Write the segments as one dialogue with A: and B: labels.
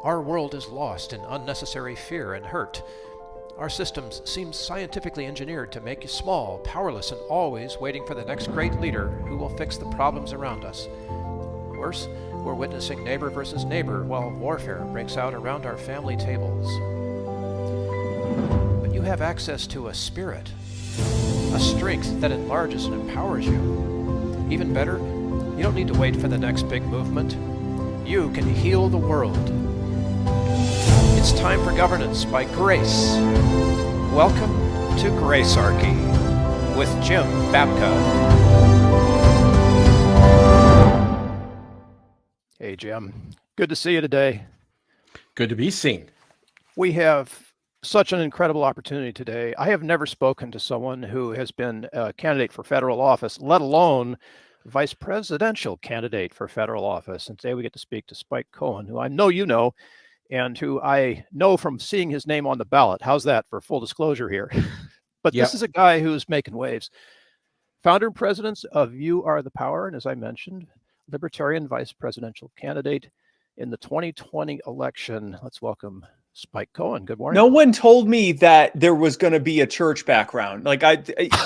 A: Our world is lost in unnecessary fear and hurt. Our systems seem scientifically engineered to make you small, powerless, and always waiting for the next great leader who will fix the problems around us. Worse, we're witnessing neighbor versus neighbor while warfare breaks out around our family tables. But you have access to a spirit, a strength that enlarges and empowers you. Even better, you don't need to wait for the next big movement. You can heal the world. It's time for governance by grace. Welcome to Gracearchy with Jim Babka.
B: Hey, Jim. Good to see you today.
C: Good to be seen.
B: We have such an incredible opportunity today. I have never spoken to someone who has been a candidate for federal office, let alone vice presidential candidate for federal office. And today we get to speak to Spike Cohen, who I know you know, and who I know from seeing his name on the ballot. How's that for full disclosure here? But This is a guy who's making waves. Founder and president of You Are the Power, and as I mentioned, Libertarian vice presidential candidate in the 2020 election. Let's welcome Spike Cohen. Good morning.
D: No one told me that there was going to be a church background. Like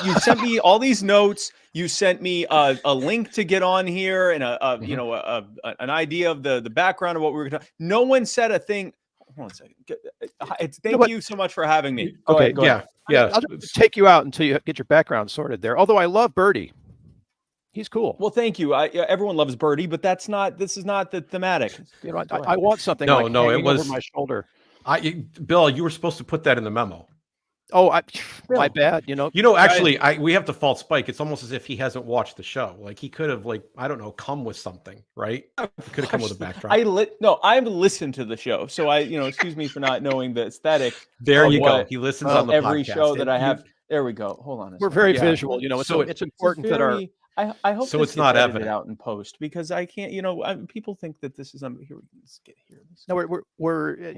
D: you sent me all these notes. You sent me a link to get on here and an idea of the background of what we were going to. No one said a thing. Hold on a second. Thank you so much for having me. Go ahead.
B: I'll just take you out until you get your background sorted there. Although I love Birdie. He's cool.
D: Well, thank you. Everyone loves Birdie, but this is not the thematic.
B: You know, I want something
C: it was
B: over my shoulder.
C: Bill, you were supposed to put that in the memo.
B: Oh, my bad.
C: Actually, we have to fault Spike. It's almost as if he hasn't watched the show. Like he could have, come with something, right? He could have come with a backdrop.
D: I've listened to the show, so excuse me for not knowing the aesthetic.
C: There you go. He listens on the
D: every
C: podcast.
D: show that I have. There we go. Hold on.
B: We're very visual. It's important that our.
D: I hope
C: so. It's not evident
D: out in post because I can't. People think that this is. Here we let's get here.
B: No,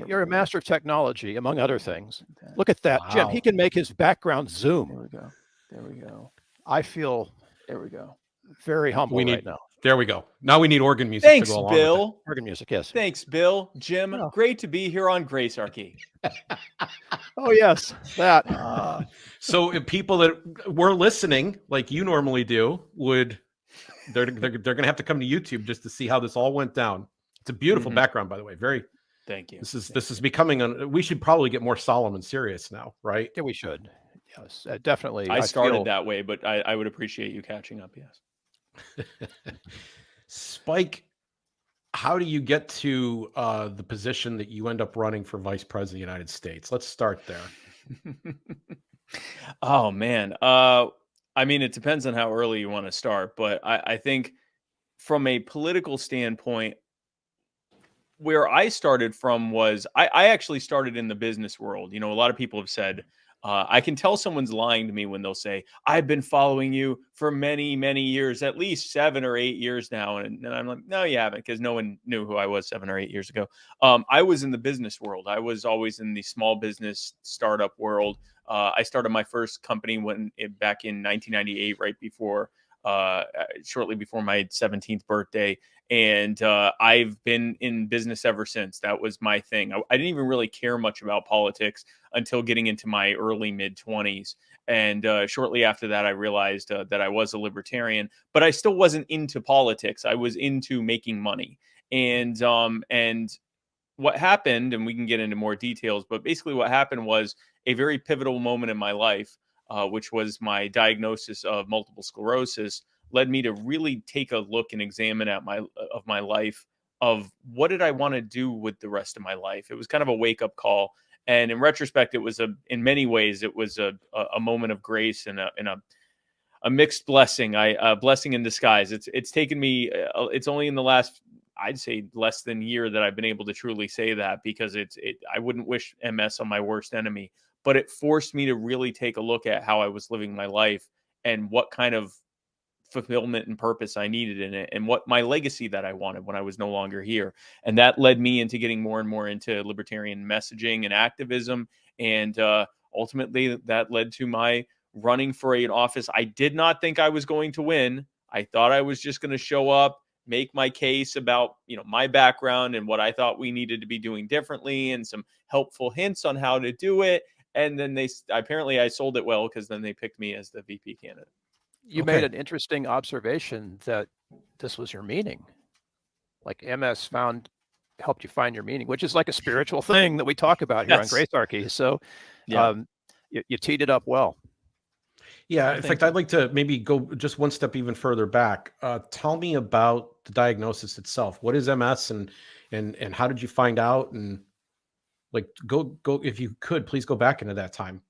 B: you're a master of technology, among other things. Okay. Look at that, wow. Jim. He can make his background zoom.
D: There we go.
B: I feel.
D: There we go.
B: Very humble right now.
C: There we go. Now we need organ music.
D: Thanks,
C: to go along
D: Bill.
C: with
B: organ music, yes.
D: Thanks, Bill. Jim, great to be here on Gracearchy.
B: Oh yes, that.
C: So if people that were listening, like you normally do, they're going to have to come to YouTube just to see how this all went down. It's a beautiful background, by the way. Very.
D: Thank you.
C: This is becoming we should probably get more solemn and serious now, right?
B: Yeah, we should. Yes, definitely.
D: I started that way, but I would appreciate you catching up. Yes.
C: Spike, how do you get to the position that you end up running for vice president of the United States? Let's start there.
D: Oh man. It depends on how early you want to start, but I think from a political standpoint, where I started from was I actually started in the business world. A lot of people have said, I can tell someone's lying to me when they'll say, I've been following you for many, many years, at least 7 or 8 years now. And I'm like, no, you haven't, because no one knew who I was 7 or 8 years ago. I was in the business world. I was always in the small business startup world. I started my first company back in 1998, right before, shortly before my 17th birthday. And I've been in business ever since. That was my thing. I didn't even really care much about politics until getting into my early mid-20s. And shortly after that, I realized that I was a libertarian, but I still wasn't into politics. I was into making money. And what happened, and we can get into more details, but basically what happened was a very pivotal moment in my life, which was my diagnosis of multiple sclerosis, led me to really take a look and examine my life of what did I want to do with the rest of my life. It was kind of a wake-up call. And in retrospect, it was in many ways, it was a moment of grace and a mixed blessing, a blessing in disguise. It's taken me, it's only in the last, I'd say less than a year that I've been able to truly say that, because I wouldn't wish MS on my worst enemy, but it forced me to really take a look at how I was living my life and what kind of fulfillment and purpose I needed in it, and what my legacy that I wanted when I was no longer here. And that led me into getting more and more into libertarian messaging and activism. And ultimately that led to my running for an office I did not think I was going to win. I thought I was just going to show up make my case about, my background and what I thought we needed to be doing differently and some helpful hints on how to do it. And then I sold it well, because then they picked me as the VP candidate.
B: You made an interesting observation that this was your meaning. Like MS helped you find your meaning, which is like a spiritual thing that we talk about here on Gracearchy. So you teed it up well.
C: Yeah, in fact, I'd like to maybe go just one step even further back. Tell me about the diagnosis itself. What is MS, and how did you find out? And like, go if you could, please go back into that time.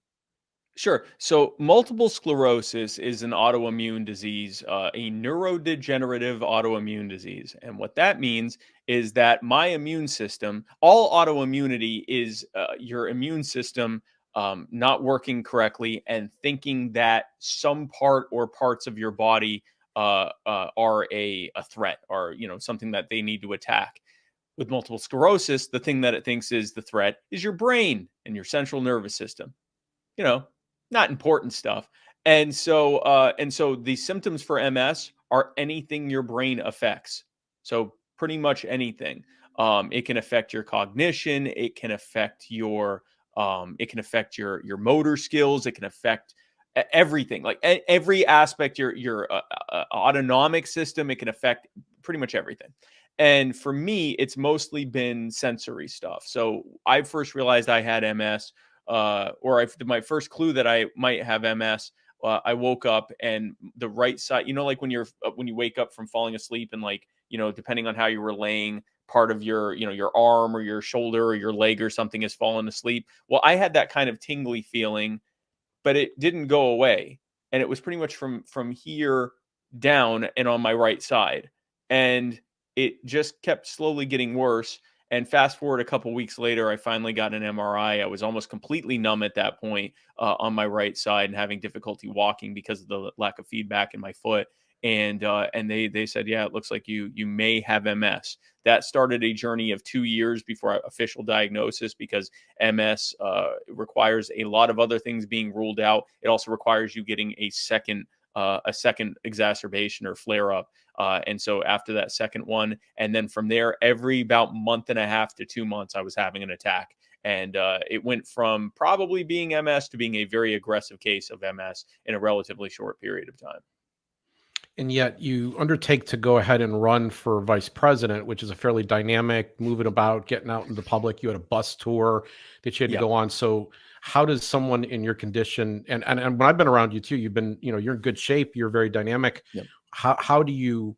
D: Sure. So multiple sclerosis is an autoimmune disease, a neurodegenerative autoimmune disease. And what that means is that my immune system, all autoimmunity is your immune system not working correctly and thinking that some part or parts of your body are a threat, or something that they need to attack. With multiple sclerosis, the thing that it thinks is the threat is your brain and your central nervous system. Not important stuff. And so the symptoms for MS are anything your brain affects. So pretty much anything. It can affect your cognition. It can affect your motor skills. It can affect everything, like every aspect, your autonomic system. It can affect pretty much everything. And for me, it's mostly been sensory stuff. So I first realized I had MS, my first clue that I might have MS. I woke up and the right side, like when you wake up from falling asleep, and depending on how you were laying, part of your arm or your shoulder or your leg or something has fallen asleep. Well, I had that kind of tingly feeling, but it didn't go away. And it was pretty much from here down and on my right side. And it just kept slowly getting worse. And fast forward a couple weeks later, I finally got an MRI. I was almost completely numb at that point on my right side and having difficulty walking because of the lack of feedback in my foot. And they said, yeah, it looks like you may have MS. That started a journey of 2 years before official diagnosis, because MS requires a lot of other things being ruled out. It also requires you getting a second exacerbation or flare up. And so after that second one, and then from there, every about month and a half to 2 months, I was having an attack. And it went from probably being MS to being a very aggressive case of MS in a relatively short period of time.
C: And yet you undertake to go ahead and run for vice president, which is a fairly dynamic, moving about, getting out in the public. You had a bus tour that you had to go on. So how does someone in your condition, and when I've been around you too, you've been, you're in good shape, you're very dynamic.
D: Yep.
C: How do you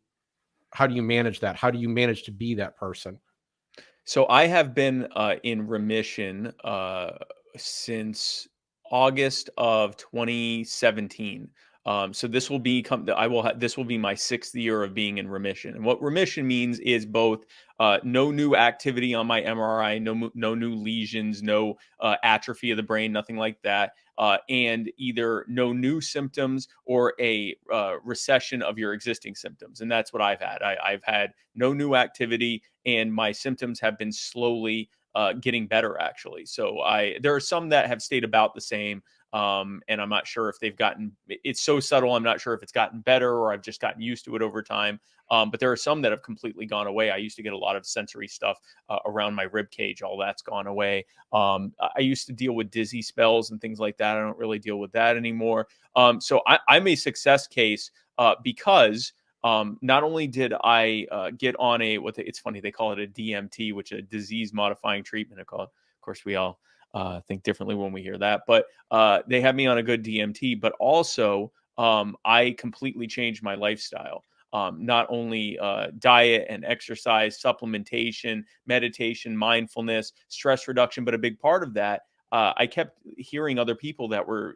C: manage that? How do you manage to be that person?
D: So I have been in remission since August of 2017. So this will be this will be my 6th year of being in remission. And what remission means is both no new activity on my MRI, no new lesions, no atrophy of the brain, nothing like that, and either no new symptoms or a recession of your existing symptoms. And that's what I've had. I've had no new activity, and my symptoms have been slowly getting better, actually. So there are some that have stayed about the same. And I'm not sure if it's so subtle. I'm not sure if it's gotten better or I've just gotten used to it over time. But there are some that have completely gone away. I used to get a lot of sensory stuff around my rib cage. All that's gone away. I used to deal with dizzy spells and things like that. I don't really deal with that anymore. So I'm a success case because not only did I get on it's funny, they call it a DMT, which is a disease modifying treatment. Of course, we all think differently when we hear that, but they had me on a good DMT, but also I completely changed my lifestyle. Not only diet and exercise, supplementation, meditation, mindfulness, stress reduction, but a big part of that, I kept hearing other people that were,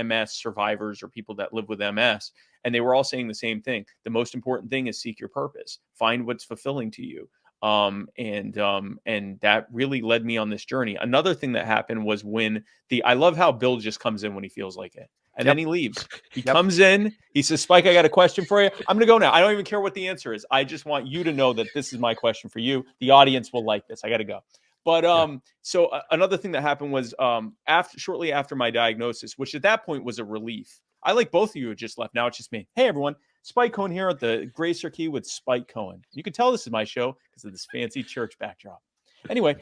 D: MS survivors or people that live with MS, and they were all saying the same thing. The most important thing is seek your purpose, find what's fulfilling to you. And that really led me on this journey. Another thing that happened was I love how Bill just comes in when he feels like it. And then he leaves. He comes in, he says, Spike, I got a question for you. I'm going to go now. I don't even care what the answer is. I just want you to know that this is my question for you. The audience will like this. I got to go. But so another thing that happened was shortly after my diagnosis, which at that point was a relief. I, like both of you, had just left. Now it's just me. Hey, everyone. Spike Cohen here at the Gracearchy with Spike Cohen. You can tell this is my show because of this fancy church backdrop. Anyway,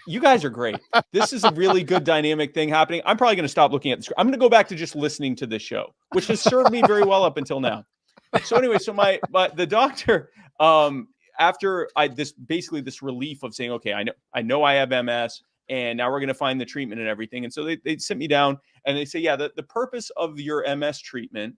D: you guys are great. This is a really good dynamic thing happening. I'm probably going to stop looking at the screen. I'm going to go back to just listening to this show, which has served me very well up until now. So anyway, so the doctor, after this relief of saying, okay, I know I have MS, and now we're going to find the treatment and everything. And so they sit me down and they say, yeah, the purpose of your MS treatment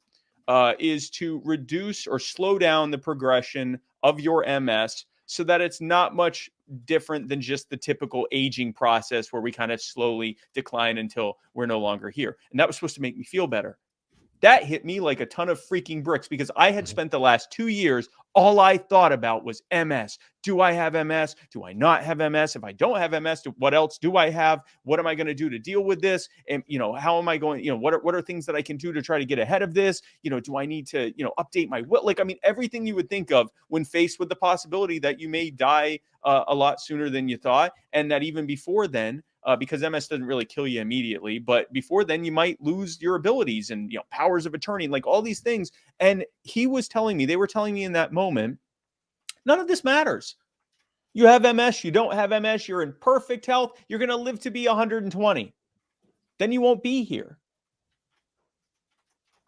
D: is to reduce or slow down the progression of your MS so that it's not much different than just the typical aging process where we kind of slowly decline until we're no longer here. And that was supposed to make me feel better. That hit me like a ton of freaking bricks because I had spent the last 2 years, all I thought about was MS. Do I have MS? Do I not have MS? If I don't have MS, what else do I have? What am I going to do to deal with this? And, how am I going, what are things that I can do to try to get ahead of this? Do I need to, update my will? Everything you would think of when faced with the possibility that you may die a lot sooner than you thought. And that even before then, because MS doesn't really kill you immediately, but before then you might lose your abilities and powers of attorney, like all these things. And they were telling me in that moment, none of this matters. You have MS, you don't have MS, you're in perfect health, you're going to live to be 120. Then you won't be here.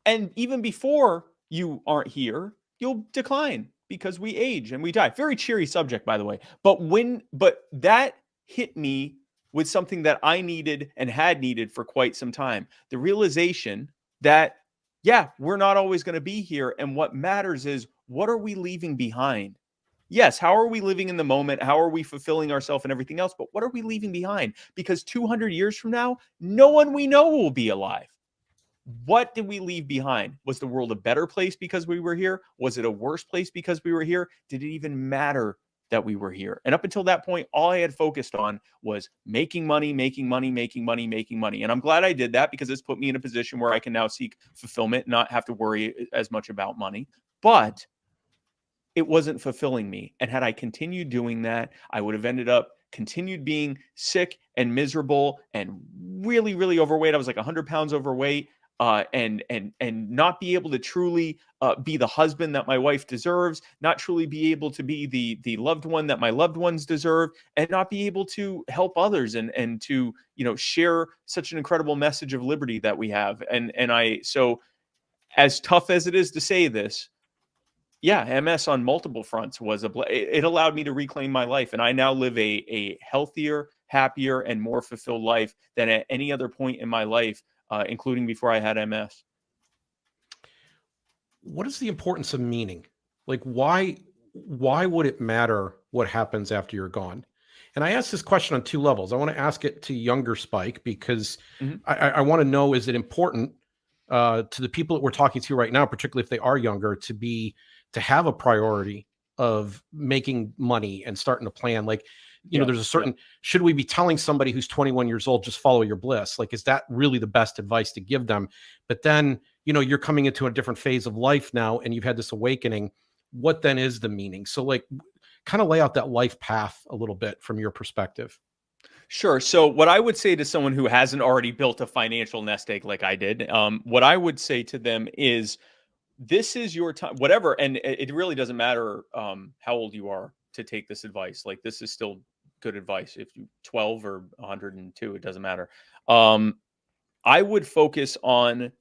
D: And even before you aren't here, you'll decline because we age and we die. Very cheery subject, by the way. But that hit me with something that I needed and had needed for quite some time. The realization that, we're not always going to be here. And what matters is, what are we leaving behind? Yes, how are we living in the moment? How are we fulfilling ourselves and everything else? But what are we leaving behind? Because 200 years from now, no one we know will be alive. What did we leave behind? Was the world a better place because we were here? Was it a worse place because we were here? Did it even matter that we were here? And up until that point, all I had focused on was making money. And I'm glad I did that because it's put me in a position where I can now seek fulfillment, not have to worry as much about money. But it wasn't fulfilling me. And had I continued doing that, I would have continued being sick and miserable and really, really overweight. I was like 100 pounds overweight. And not be able to truly be the husband that my wife deserves, not truly be able to be the loved one that my loved ones deserve, and not be able to help others and to share such an incredible message of liberty that we have. So as tough as it is to say this, MS on multiple fronts it allowed me to reclaim my life, and I now live a healthier, happier, and more fulfilled life than at any other point in my life. Including before I had MS.
C: What is the importance of meaning? Like, why would it matter what happens after you're gone? And I ask this question on two levels. I want to ask it to younger Spike because I want to know, is it important to the people that we're talking to right now, particularly if they are younger, to have a priority of making money and starting to plan? Like, there's a certain, should we be telling somebody who's 21 years old, just follow your bliss? Like, is that really the best advice to give them? But then, you're coming into a different phase of life now and you've had this awakening. What then is the meaning? So like, kind of lay out that life path a little bit from your perspective.
D: Sure. So what I would say to someone who hasn't already built a financial nest egg like I did, what I would say to them is, this is your time, whatever. And it really doesn't matter how old you are to take this advice. Like, this is still good advice. If you're 12 or 102, it doesn't matter. I would focus on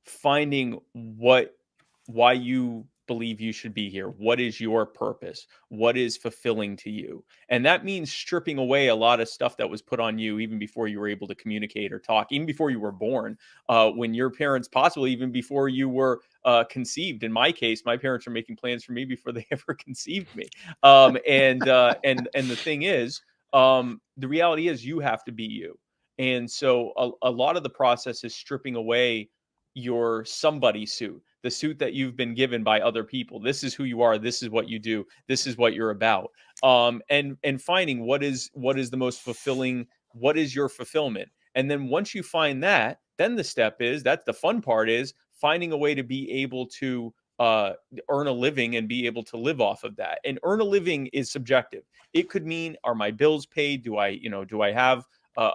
D: finding why you believe you should be here. What is your purpose? What is fulfilling to you? And that means stripping away a lot of stuff that was put on you even before you were able to communicate or talk, even before you were born, when your parents, possibly even before you were conceived. In my case, my parents were making plans for me before they ever conceived me. And the thing is, the reality is you have to be you. And so a lot of the process is stripping away your somebody suit, the suit that you've been given by other people. This is who you are. This is what you do. This is what you're about. And finding what is the most fulfilling, what is your fulfillment. And then once you find that, then the step is, that's the fun part, is finding a way to be able to earn a living and be able to live off of that. And earn a living is subjective. It could mean, are my bills paid? Do I have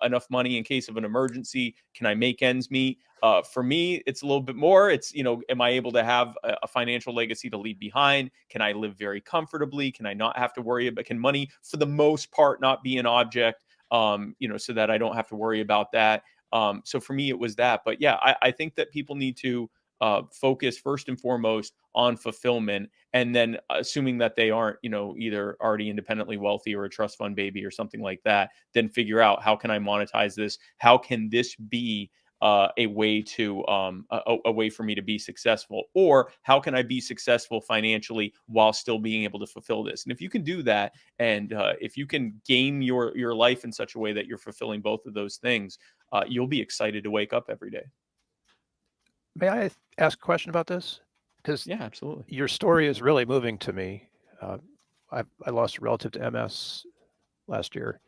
D: enough money in case of an emergency? Can I make ends meet? For me, it's a little bit more. It's, am I able to have a financial legacy to leave behind? Can I live very comfortably? Can I not have to worry about, can money for the most part not be an object, so that I don't have to worry about that? So for me, it was that. But yeah, I think that people need to focus first and foremost on fulfillment, and then assuming that they aren't, either already independently wealthy or a trust fund baby or something like that, then figure out, how can I monetize this? How can this be a way to a way for me to be successful? Or how can I be successful financially while still being able to fulfill this? And if you can do that, and if you can game your life in such a way that you're fulfilling both of those things, you'll be excited to wake up every day.
B: May I ask a question about this? Because
D: yeah, absolutely,
B: your story is really moving to me. I lost a relative to MS last year.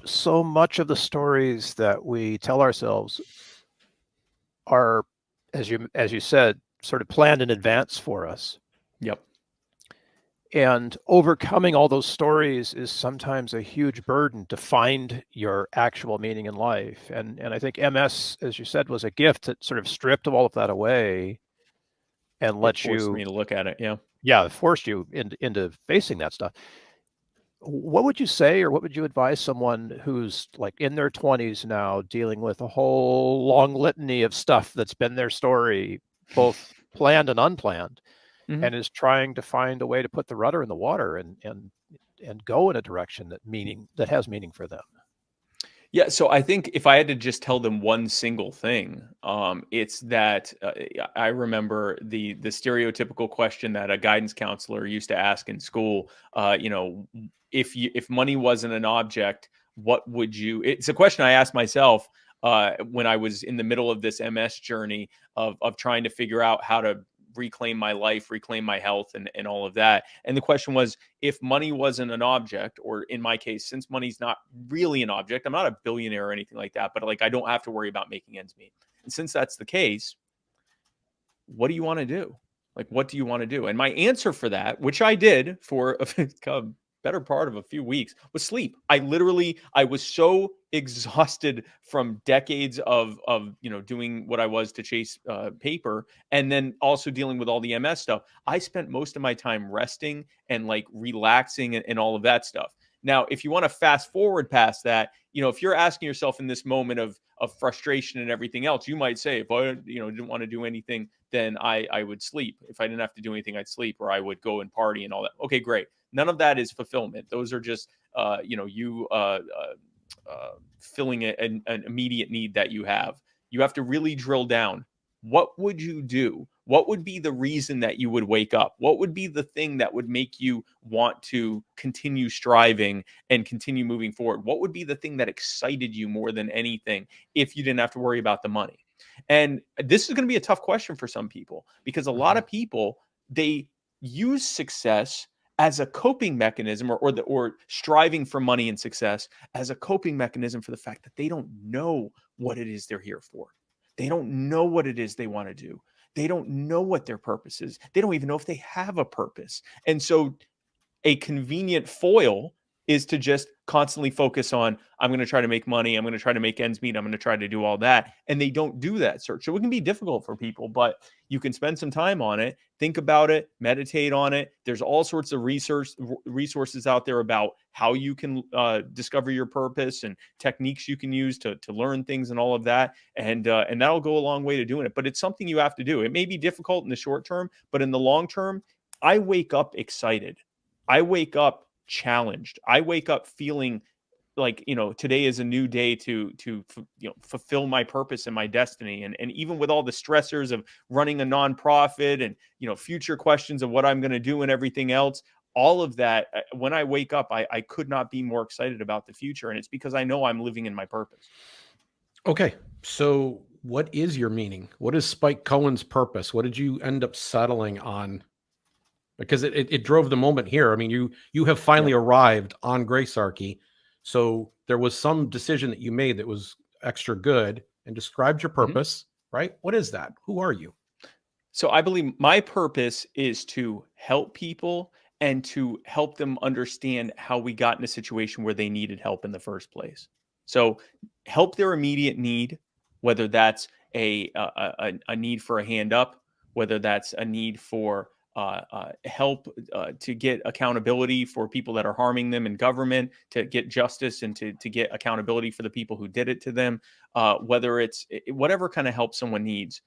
B: So much of the stories that we tell ourselves are, as you said, sort of planned in advance for us.
D: Yep.
B: And overcoming all those stories is sometimes a huge burden to find your actual meaning in life. And I think MS, as you said, was a gift that sort of stripped all of that away and let you
D: forced me to look at it. Yeah.
B: Yeah, it forced you into facing that stuff. What would you say, or what would you advise someone who's like in their 20s now, dealing with a whole long litany of stuff that's been their story, both planned and unplanned, and is trying to find a way to put the rudder in the water and go in a direction that has meaning for them?
D: Yeah, so I think if I had to just tell them one single thing, it's that I remember the stereotypical question that a guidance counselor used to ask in school. If money wasn't an object, what would you? It's a question I asked myself when I was in the middle of this MS journey of trying to figure out how to reclaim my life, reclaim my health, and all of that. And the question was, if money wasn't an object, or in my case, since money's not really an object, I'm not a billionaire or anything like that, but like I don't have to worry about making ends meet. And since that's the case, what do you want to do? Like, what do you want to do? And my answer for that, which I did for a better part of a few weeks, was sleep. I was so exhausted from decades of doing what I was to chase paper, and then also dealing with all the MS stuff. I spent most of my time resting and like relaxing and all of that stuff. Now, if you want to fast forward past that, if you're asking yourself in this moment of frustration and everything else, you might say, if I didn't want to do anything, then I would sleep. If I didn't have to do anything, I'd sleep, or I would go and party and all that. Okay, great. None of that is fulfillment. Those are just, filling an immediate need that you have. You have to really drill down. What would you do? What would be the reason that you would wake up? What would be the thing that would make you want to continue striving and continue moving forward? What would be the thing that excited you more than anything if you didn't have to worry about the money? And this is going to be a tough question for some people, because a lot of people, they use success as a coping mechanism, or striving for money and success as a coping mechanism for the fact that they don't know what it is they're here for. They don't know what it is they want to do. They don't know what their purpose is. They don't even know if they have a purpose. And so a convenient foil is to just constantly focus on, I'm going to try to make money. I'm going to try to make ends meet. I'm going to try to do all that. And they don't do that search. So it can be difficult for people, but you can spend some time on it, think about it, meditate on it. There's all sorts of resources out there about how you can discover your purpose, and techniques you can use to learn things and all of that. And that'll go a long way to doing it. But it's something you have to do. It may be difficult in the short term, but in the long term, I wake up excited. I wake up challenged. I wake up feeling like, today is a new day to fulfill my purpose and my destiny. And even with all the stressors of running a nonprofit and, future questions of what I'm going to do and everything else, all of that, when I wake up, I could not be more excited about the future. And it's because I know I'm living in my purpose.
C: Okay. So what is your meaning? What is Spike Cohen's purpose? What did you end up settling on? Because it drove the moment here. I mean, you have finally arrived on Gracearchy. So there was some decision that you made that was extra good and described your purpose, right? What is that? Who are you?
D: So I believe my purpose is to help people and to help them understand how we got in a situation where they needed help in the first place. So help their immediate need, whether that's a need for a hand up, whether that's a need for help to get accountability for people that are harming them in government, to get justice and to get accountability for the people who did it to them, whether it's whatever kind of help someone needs,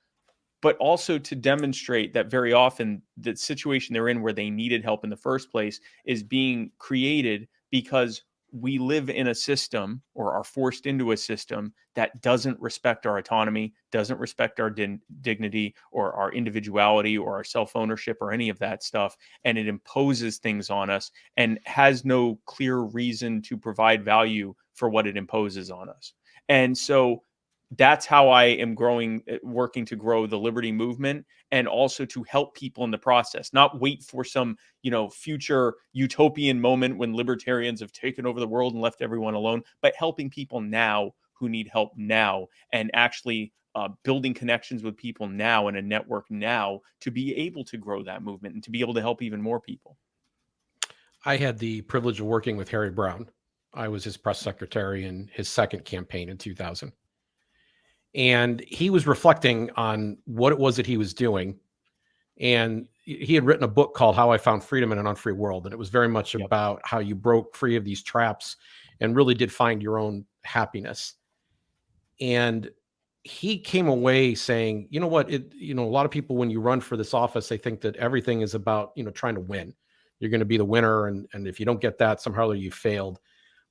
D: but also to demonstrate that very often the situation they're in where they needed help in the first place is being created because we live in a system or are forced into a system that doesn't respect our autonomy, doesn't respect our dignity or our individuality or our self-ownership or any of that stuff. And it imposes things on us and has no clear reason to provide value for what it imposes on us. And so that's how I am working to grow the liberty movement, and also to help people in the process, not wait for some, future utopian moment when libertarians have taken over the world and left everyone alone, but helping people now who need help now, and actually building connections with people now and a network now to be able to grow that movement and to be able to help even more people.
C: I had the privilege of working with Harry Brown. I was his press secretary in his second campaign in 2000. And he was reflecting on what it was that he was doing. And he had written a book called How I Found Freedom in an Unfree World. And it was very much about how you broke free of these traps and really did find your own happiness. And he came away saying, you know what, a lot of people, when you run for this office, they think that everything is about, trying to win. You're going to be the winner. And if you don't get that, somehow you failed.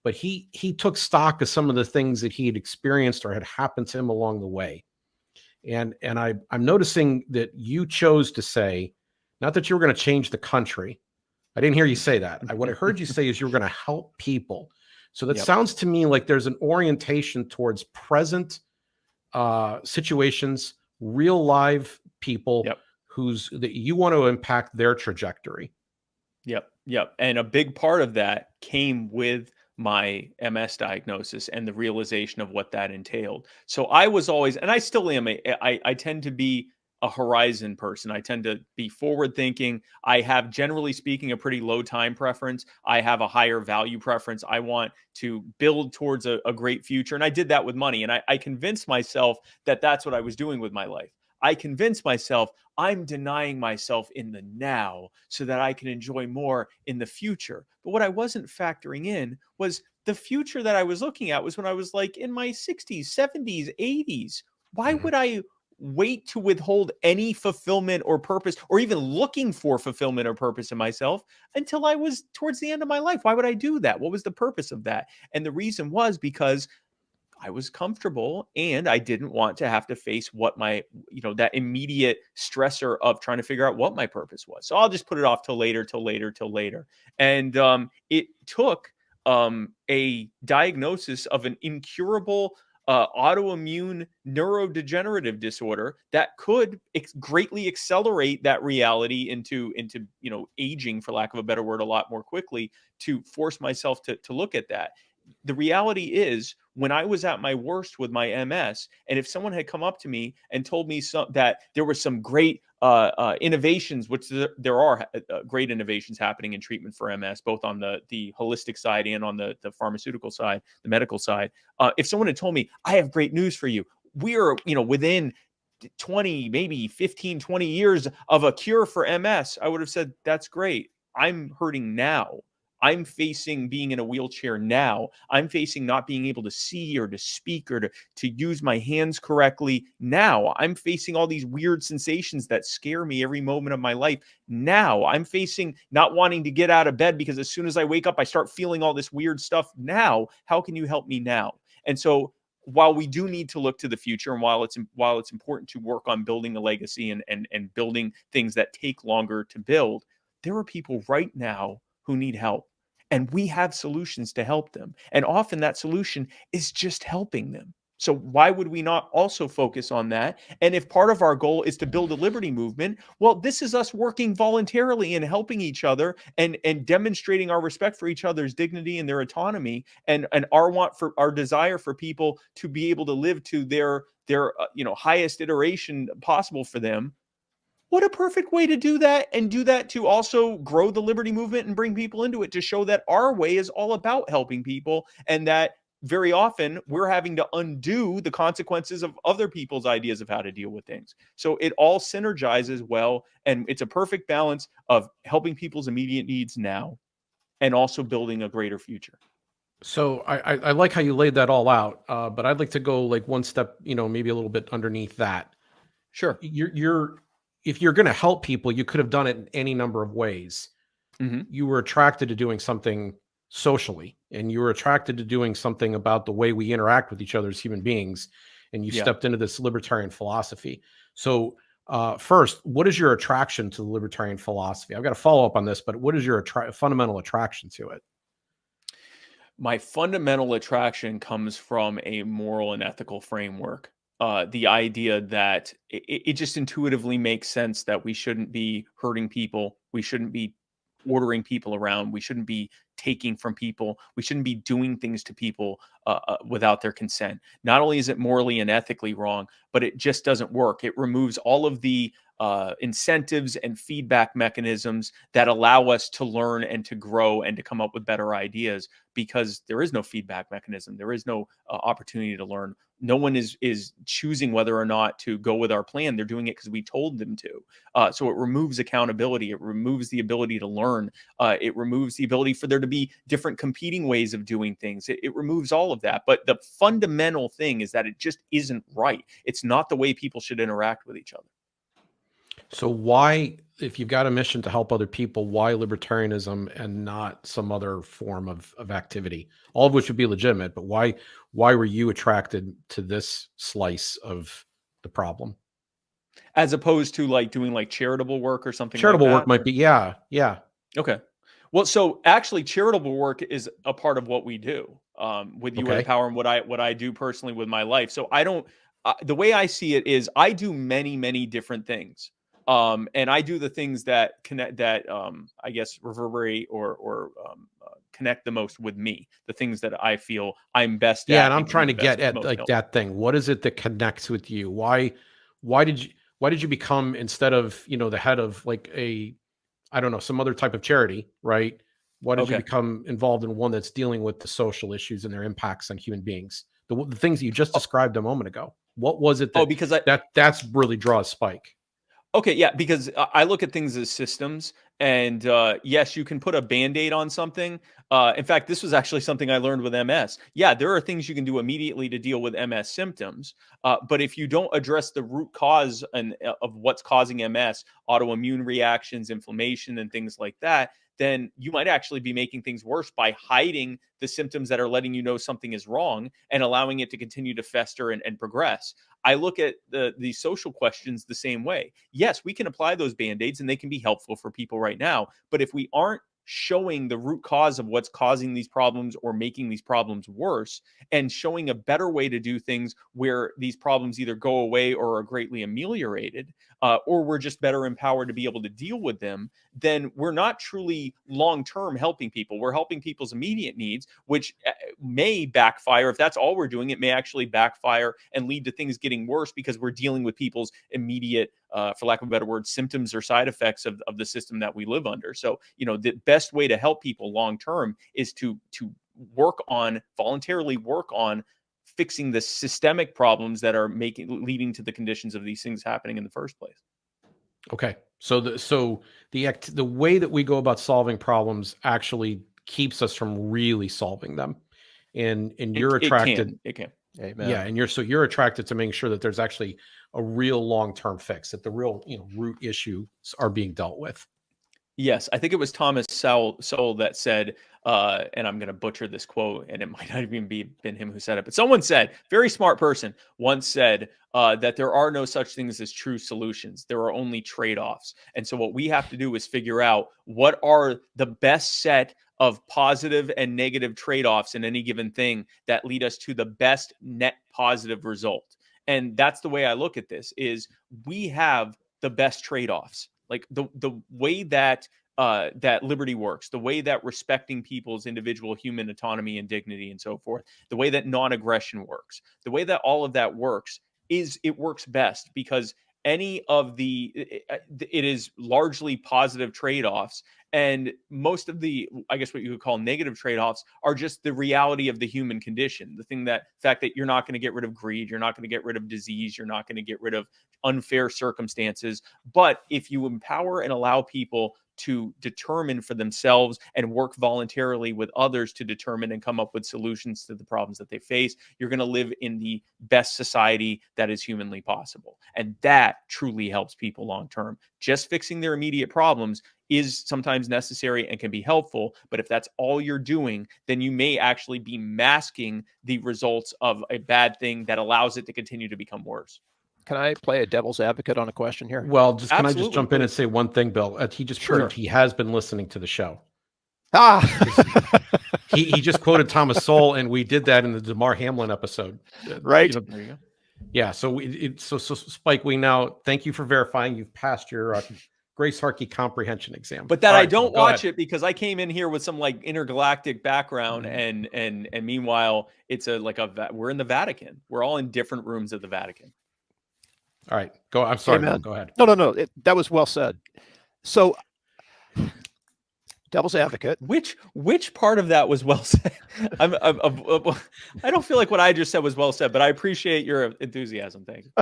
C: But he took stock of some of the things that he had experienced or had happened to him along the way. And I'm noticing that you chose to say, not that you were going to change the country. I didn't hear you say that. What I heard you say is you were going to help people. So that sounds to me like there's an orientation towards present situations, real live people that you want to impact their trajectory.
D: Yep. And a big part of that came with my MS diagnosis and the realization of what that entailed. So I was always, and I still am, I tend to be a horizon person. I tend to be forward thinking. I have, generally speaking, a pretty low time preference. I have a higher value preference. I want to build towards a great future. And I did that with money. And I convinced myself that that's what I was doing with my life. I convinced myself I'm denying myself in the now so that I can enjoy more in the future. But what I wasn't factoring in was the future that I was looking at was when I was like in my 60s, 70s, 80s. Why would I wait to withhold any fulfillment or purpose, or even looking for fulfillment or purpose in myself until I was towards the end of my life? Why would I do that? What was the purpose of that? And the reason was because I was comfortable and I didn't want to have to face what my, that immediate stressor of trying to figure out what my purpose was. So I'll just put it off till later. And it took a diagnosis of an incurable autoimmune neurodegenerative disorder that could greatly accelerate that reality into aging, for lack of a better word, a lot more quickly, to force myself to look at that. The reality is, when I was at my worst with my MS, and if someone had come up to me and told me that there were some great innovations, which there are great innovations happening in treatment for MS, both on the holistic side and on the pharmaceutical side, the medical side. If someone had told me, I have great news for you, we're within 20, maybe 15, 20 years of a cure for MS, I would have said, that's great. I'm hurting now. I'm facing being in a wheelchair now. I'm facing not being able to see or to speak or to use my hands correctly now. I'm facing all these weird sensations that scare me every moment of my life now. I'm facing not wanting to get out of bed because as soon as I wake up, I start feeling all this weird stuff now. How can you help me now? And so while we do need to look to the future, and while it's important to work on building a legacy and building things that take longer to build, there are people right now who need help. And we have solutions to help them. And often that solution is just helping them. So why would we not also focus on that? And if part of our goal is to build a liberty movement, well, this is us working voluntarily and helping each other and demonstrating our respect for each other's dignity and their autonomy and our desire for people to be able to live to their highest iteration possible for them. What a perfect way to do that, and do that to also grow the liberty movement and bring people into it, to show that our way is all about helping people, and that very often we're having to undo the consequences of other people's ideas of how to deal with things. So it all synergizes well, and it's a perfect balance of helping people's immediate needs now and also building a greater future.
C: So I like how you laid that all out, but I'd like to go like one step, maybe a little bit underneath that.
D: Sure.
C: If you're going to help people, you could have done it in any number of ways.
D: Mm-hmm.
C: You were attracted to doing something socially, and you were attracted to doing something about the way we interact with each other as human beings, and you stepped into this libertarian philosophy. So first, what is your attraction to the libertarian philosophy? I've got to follow up on this, but what is your fundamental attraction to it?
D: My fundamental attraction comes from a moral and ethical framework. The idea that it just intuitively makes sense that we shouldn't be hurting people. We shouldn't be ordering people around. We shouldn't be taking from people. We shouldn't be doing things to people without their consent. Not only is it morally and ethically wrong, but it just doesn't work. It removes all of the incentives and feedback mechanisms that allow us to learn and to grow and to come up with better ideas, because there is no feedback mechanism. There is no opportunity to learn. No one is choosing whether or not to go with our plan. They're doing it because we told them to. So it removes accountability. It removes the ability to learn. It removes the ability for there to be different competing ways of doing things. It removes all of that. But the fundamental thing is that it just isn't right. It's not the way people should interact with each other.
C: So why, if you've got a mission to help other people, why libertarianism and not some other form of activity? All of which would be legitimate, but why were you attracted to this slice of the problem?
D: As opposed to like doing like charitable work or something
C: Charitable
D: like that?
C: work might be, yeah.
D: Okay. Well, so actually charitable work is a part of what we do with You Are the Power, and what I do personally with my life. So I don't, the way I see it is I do many, many different things. And I do the things that connect, that I guess reverberate or connect the most with me, the things that I feel I'm best at.
C: Yeah, and I'm trying to get at like that thing. What is it that connects with you? Why did you become, instead of, the head of like I don't know, some other type of charity, right? Why did you become involved in one that's dealing with the social issues and their impacts on human beings? The things that you just described a moment ago. What was it that
D: because
C: that's really draw a spike?
D: Okay, yeah, because I look at things as systems, and yes, you can put a Band-Aid on something. In fact, this was actually something I learned with MS. Yeah, there are things you can do immediately to deal with MS symptoms, but if you don't address the root cause of what's causing MS, autoimmune reactions, inflammation, and things like that, then you might actually be making things worse by hiding the symptoms that are letting you know something is wrong and allowing it to continue to fester and progress. I look at the social questions the same way. Yes, we can apply those Band-Aids and they can be helpful for people right now. But if we aren't showing the root cause of what's causing these problems or making these problems worse, and showing a better way to do things where these problems either go away or are greatly ameliorated, or we're just better empowered to be able to deal with them, then we're not truly long-term helping people. We're helping people's immediate needs, which may backfire. If that's all we're doing, it may actually backfire and lead to things getting worse because we're dealing with people's immediate, for lack of a better word, symptoms or side effects of the system that we live under. So, the best way to help people long-term is to voluntarily work on fixing the systemic problems that are leading to the conditions of these things happening in the first place.
C: Okay. So the way that we go about solving problems actually keeps us from really solving them. And you're attracted.
D: It can.
B: Amen.
C: Yeah. And you're attracted to making sure that there's actually a real long-term fix, that the real, root issues are being dealt with.
D: Yes, I think it was Thomas Sowell that said, and I'm going to butcher this quote, and it might not even been him who said it, but someone said, very smart person once said that there are no such things as true solutions. There are only trade-offs. And so what we have to do is figure out what are the best set of positive and negative trade-offs in any given thing that lead us to the best net positive result. And that's the way I look at this, is we have the best trade-offs. Like the way that that liberty works, the way that respecting people's individual human autonomy and dignity and so forth, the way that non-aggression works, the way that all of that works, is it works best because any of it is largely positive trade-offs. And most of the, I guess what you would call negative trade-offs are just the reality of the human condition. The fact that you're not going to get rid of greed, you're not going to get rid of disease, you're not going to get rid of unfair circumstances. But if you empower and allow people to determine for themselves and work voluntarily with others to determine and come up with solutions to the problems that they face, you're going to live in the best society that is humanly possible. And that truly helps people long term. Just fixing their immediate problems is sometimes necessary and can be helpful. But if that's all you're doing, then you may actually be masking the results of a bad thing that allows it to continue to become worse.
B: Can I play a devil's advocate on a question here?
C: Well, can I
D: Absolutely,
C: just jump in and say one thing, Bill? He just proved he has been listening to the show. He just quoted Thomas Sowell, and we did that in the Damar Hamlin episode.
B: Right.
D: There you go.
C: Yeah. So Spike, we now thank you for verifying you've passed your Gracearchy comprehension exam.
D: But that I don't watch it because I came in here with some like intergalactic background, and meanwhile it's we're in the Vatican. We're all in different rooms of the Vatican.
C: All right, go. I'm sorry.
B: Amen.
C: Go ahead.
B: No. That was well said. So, devil's advocate.
D: Which part of that was well said? I don't feel like what I just said was well said, but I appreciate your enthusiasm. Thank you.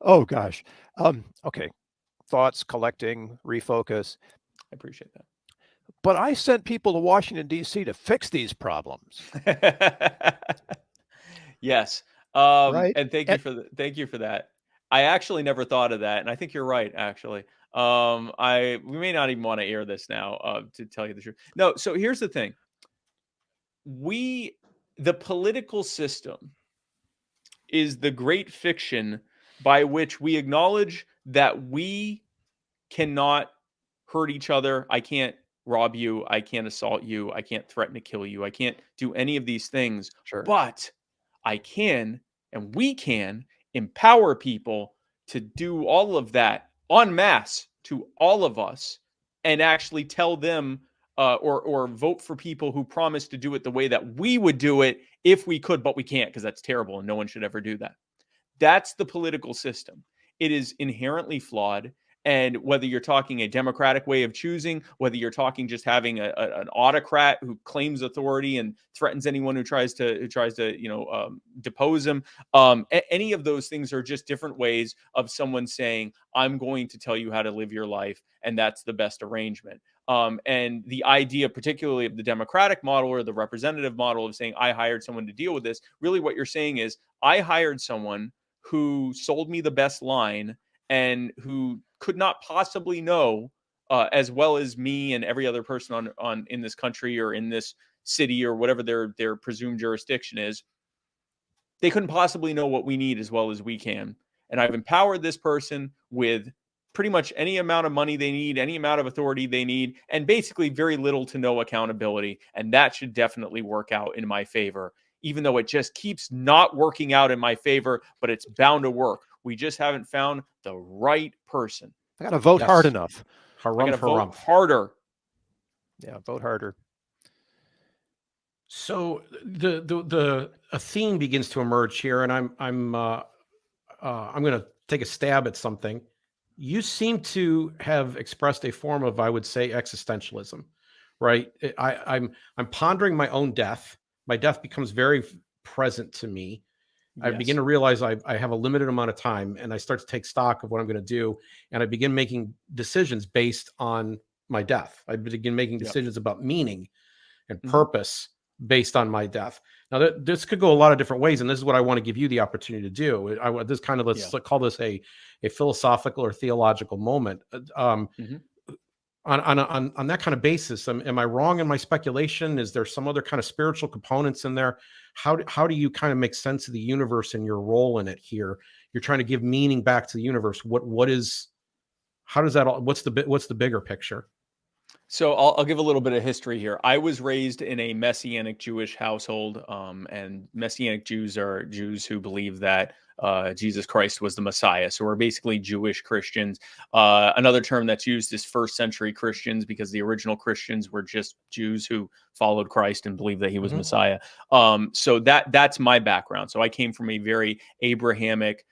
B: Oh gosh. Okay. Thoughts, collecting, refocus.
D: I appreciate that.
B: But I sent people to Washington, D.C. to fix these problems.
D: Yes.
B: Right.
D: And thank you for that. I actually never thought of that. And I think you're right, actually. We may not even want to air this now, to tell you the truth. No. So here's the thing. The political system is the great fiction by which we acknowledge that we cannot hurt each other. I can't rob you. I can't assault you. I can't threaten to kill you. I can't do any of these things.
B: Sure.
D: But I can, and we can, empower people to do all of that en masse to all of us, and actually tell them or vote for people who promise to do it the way that we would do it if we could, but we can't because that's terrible and no one should ever do that. That's the political system. It is inherently flawed. And whether you're talking a democratic way of choosing, whether you're talking just having an autocrat who claims authority and threatens anyone who tries to depose him, any of those things are just different ways of someone saying, I'm going to tell you how to live your life, and that's the best arrangement. And the idea, particularly of the democratic model or the representative model of saying, I hired someone to deal with this, really what you're saying is, I hired someone who sold me the best line and who could not possibly know as well as me and every other person on in this country or in this city or whatever their presumed jurisdiction is. They couldn't possibly know what we need as well as we can. And I've empowered this person with pretty much any amount of money they need, any amount of authority they need, and basically very little to no accountability. And that should definitely work out in my favor, even though it just keeps not working out in my favor, but it's bound to work. We just haven't found the right person.
B: I got to vote hard enough.
D: I got to vote harder.
B: Yeah, vote harder.
C: So a theme begins to emerge here, and I'm going to take a stab at something. You seem to have expressed a form of, I would say, existentialism, right? I'm pondering my own death. My death becomes very present to me. I begin to realize I have a limited amount of time, and I start to take stock of what I'm going to do. And I begin making decisions based on my death. I begin making decisions about meaning and purpose based on my death. Now, this could go a lot of different ways, and this is what I want to give you the opportunity to do. Let's call this a philosophical or theological moment. On that kind of basis, am I wrong in my speculation? Is there some other kind of spiritual components in there? How do you kind of make sense of the universe and your role in it here? You're trying to give meaning back to the universe. What's the bigger picture?
D: So I'll give a little bit of history here. I was raised in a Messianic Jewish household, and Messianic Jews are Jews who believe that Jesus Christ was the Messiah. So we're basically Jewish Christians. Another term that's used is first century Christians, because the original Christians were just Jews who followed Christ and believed that he was Messiah. So that's my background. So I came from a very Abrahamic,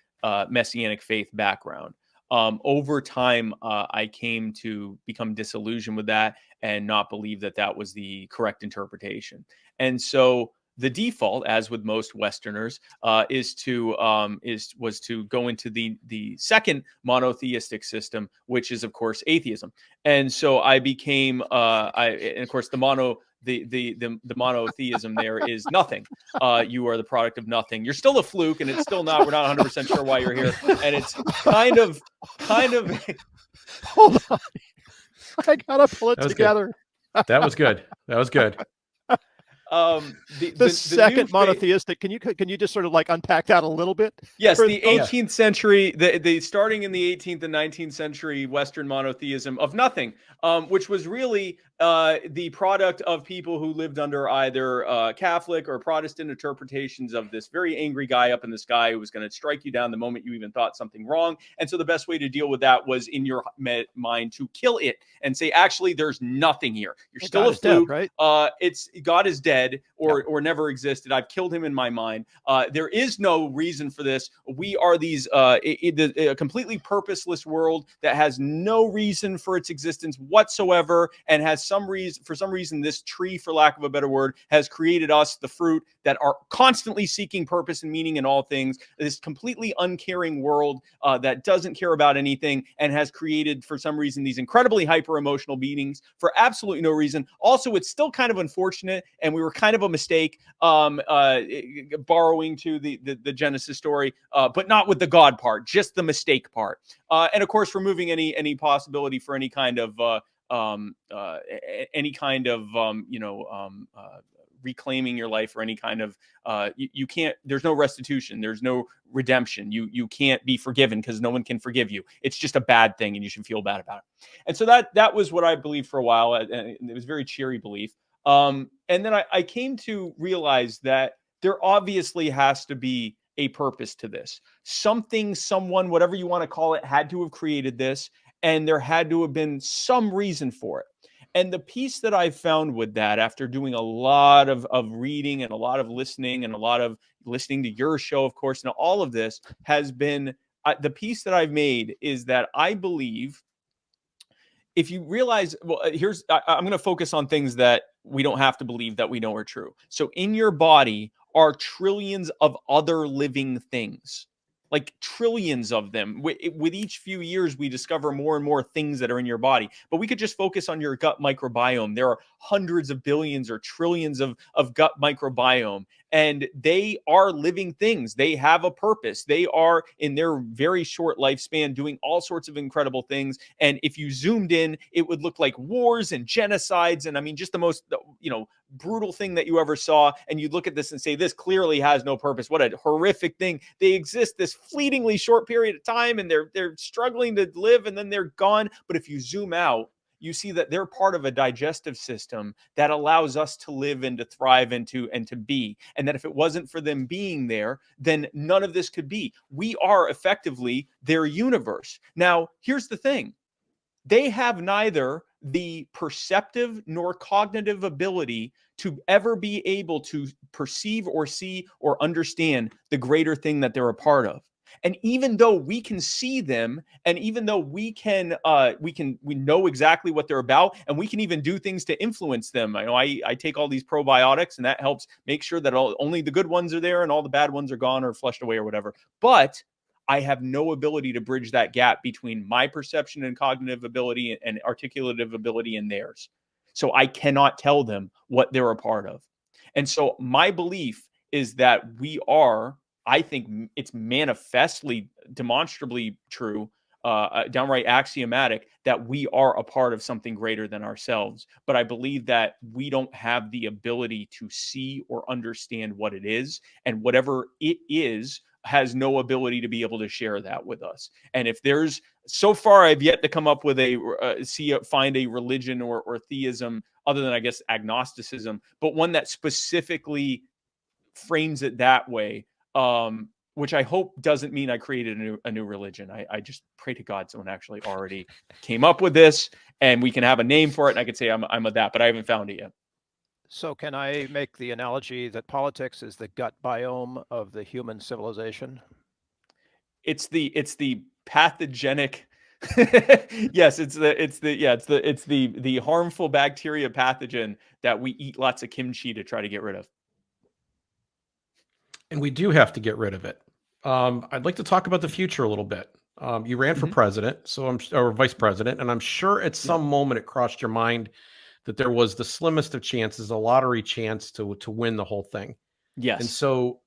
D: Messianic faith background. Over time, I came to become disillusioned with that and not believe that that was the correct interpretation. And so the default, as with most Westerners, was to go into the second monotheistic system, which is of course atheism. And so I became, and of course the monotheism there is nothing. You are the product of nothing. You're still a fluke, and it's still not. We're not 100% sure why you're here, and it's kind of.
B: Hold on, I gotta pull it together.
C: That was good. That was good.
B: The second monotheistic. Can you just sort of like unpack that a little bit?
D: Yes, the 18th century, the starting in the 18th and 19th century Western monotheism of nothing, which was really the product of people who lived under either Catholic or Protestant interpretations of this very angry guy up in the sky who was going to strike you down the moment you even thought something wrong. And so the best way to deal with that was in your mind to kill it and say, actually, there's nothing here. You're still a fluke,
B: right?
D: It's God is dead or never existed. I've killed him in my mind. There is no reason for this. We are these a completely purposeless world that has no reason for its existence whatsoever, and has for some reason, this tree, for lack of a better word, has created us, the fruit, that are constantly seeking purpose and meaning in all things. This completely uncaring world that doesn't care about anything and has created, for some reason, these incredibly hyper emotional beings for absolutely no reason. Also, it's still kind of unfortunate, and we were kind of a mistake borrowing to the Genesis story, but not with the God part, just the mistake part. And of course, removing any possibility for any kind of reclaiming your life, or any kind of you can't. There's no restitution. There's no redemption. You can't be forgiven because no one can forgive you. It's just a bad thing, and you should feel bad about it. And so that was what I believed for a while, and it was a very cheery belief. And then I came to realize that there obviously has to be a purpose to this. Something, someone, whatever you want to call it, had to have created this, and there had to have been some reason for it. And the piece that I found with that, after doing a lot of reading and a lot of listening and a lot of listening to your show, of course, and all of this, has been the piece that I've made is that I believe, if you realize, well, I'm going to focus on things that we don't have to believe that we know are true. So in your body are trillions of other living things, like trillions of them. With each few years, we discover more and more things that are in your body. But we could just focus on your gut microbiome. There are hundreds of billions or trillions of gut microbiome. And they are living things. They have a purpose. They are, in their very short lifespan, doing all sorts of incredible things. And if you zoomed in, it would look like wars and genocides. And I mean, just the most, brutal thing that you ever saw. And you'd look at this and say, this clearly has no purpose. What a horrific thing. They exist this fleetingly short period of time, and they're struggling to live, and then they're gone. But if you zoom out, you see that they're part of a digestive system that allows us to live and to thrive and to be. And that if it wasn't for them being there, then none of this could be. We are effectively their universe. Now, here's the thing. They have neither the perceptive nor cognitive ability to ever be able to perceive or see or understand the greater thing that they're a part of. And even though we can see them, and even though we know exactly what they're about, and we can even do things to influence them. I take all these probiotics, and that helps make sure that only the good ones are there and all the bad ones are gone or flushed away or whatever. But I have no ability to bridge that gap between my perception and cognitive ability and articulative ability and theirs. So I cannot tell them what they're a part of. And so my belief is that we are, I think it's manifestly, demonstrably true, downright axiomatic, that we are a part of something greater than ourselves. But I believe that we don't have the ability to see or understand what it is, and whatever it is no ability to be able to share that with us. And if there's, so far I've yet to come up with find a religion or theism other than, I guess, agnosticism, but one that specifically frames it that way, which I hope doesn't mean I created a new religion. I just pray to God someone actually already came up with this, and we can have a name for it, and I could say I'm a that, but I haven't found it yet.
B: So can I make the analogy that politics is the gut biome of the human civilization?
D: it's the pathogenic. Yes, it's the harmful bacteria pathogen that we eat lots of kimchi to try to get rid of.
C: And we do have to get rid of it. I'd like to talk about the future a little bit. You ran for president, or vice president, and I'm sure at some moment it crossed your mind that there was the slimmest of chances, a lottery chance to win the whole thing.
D: Yes.
C: And so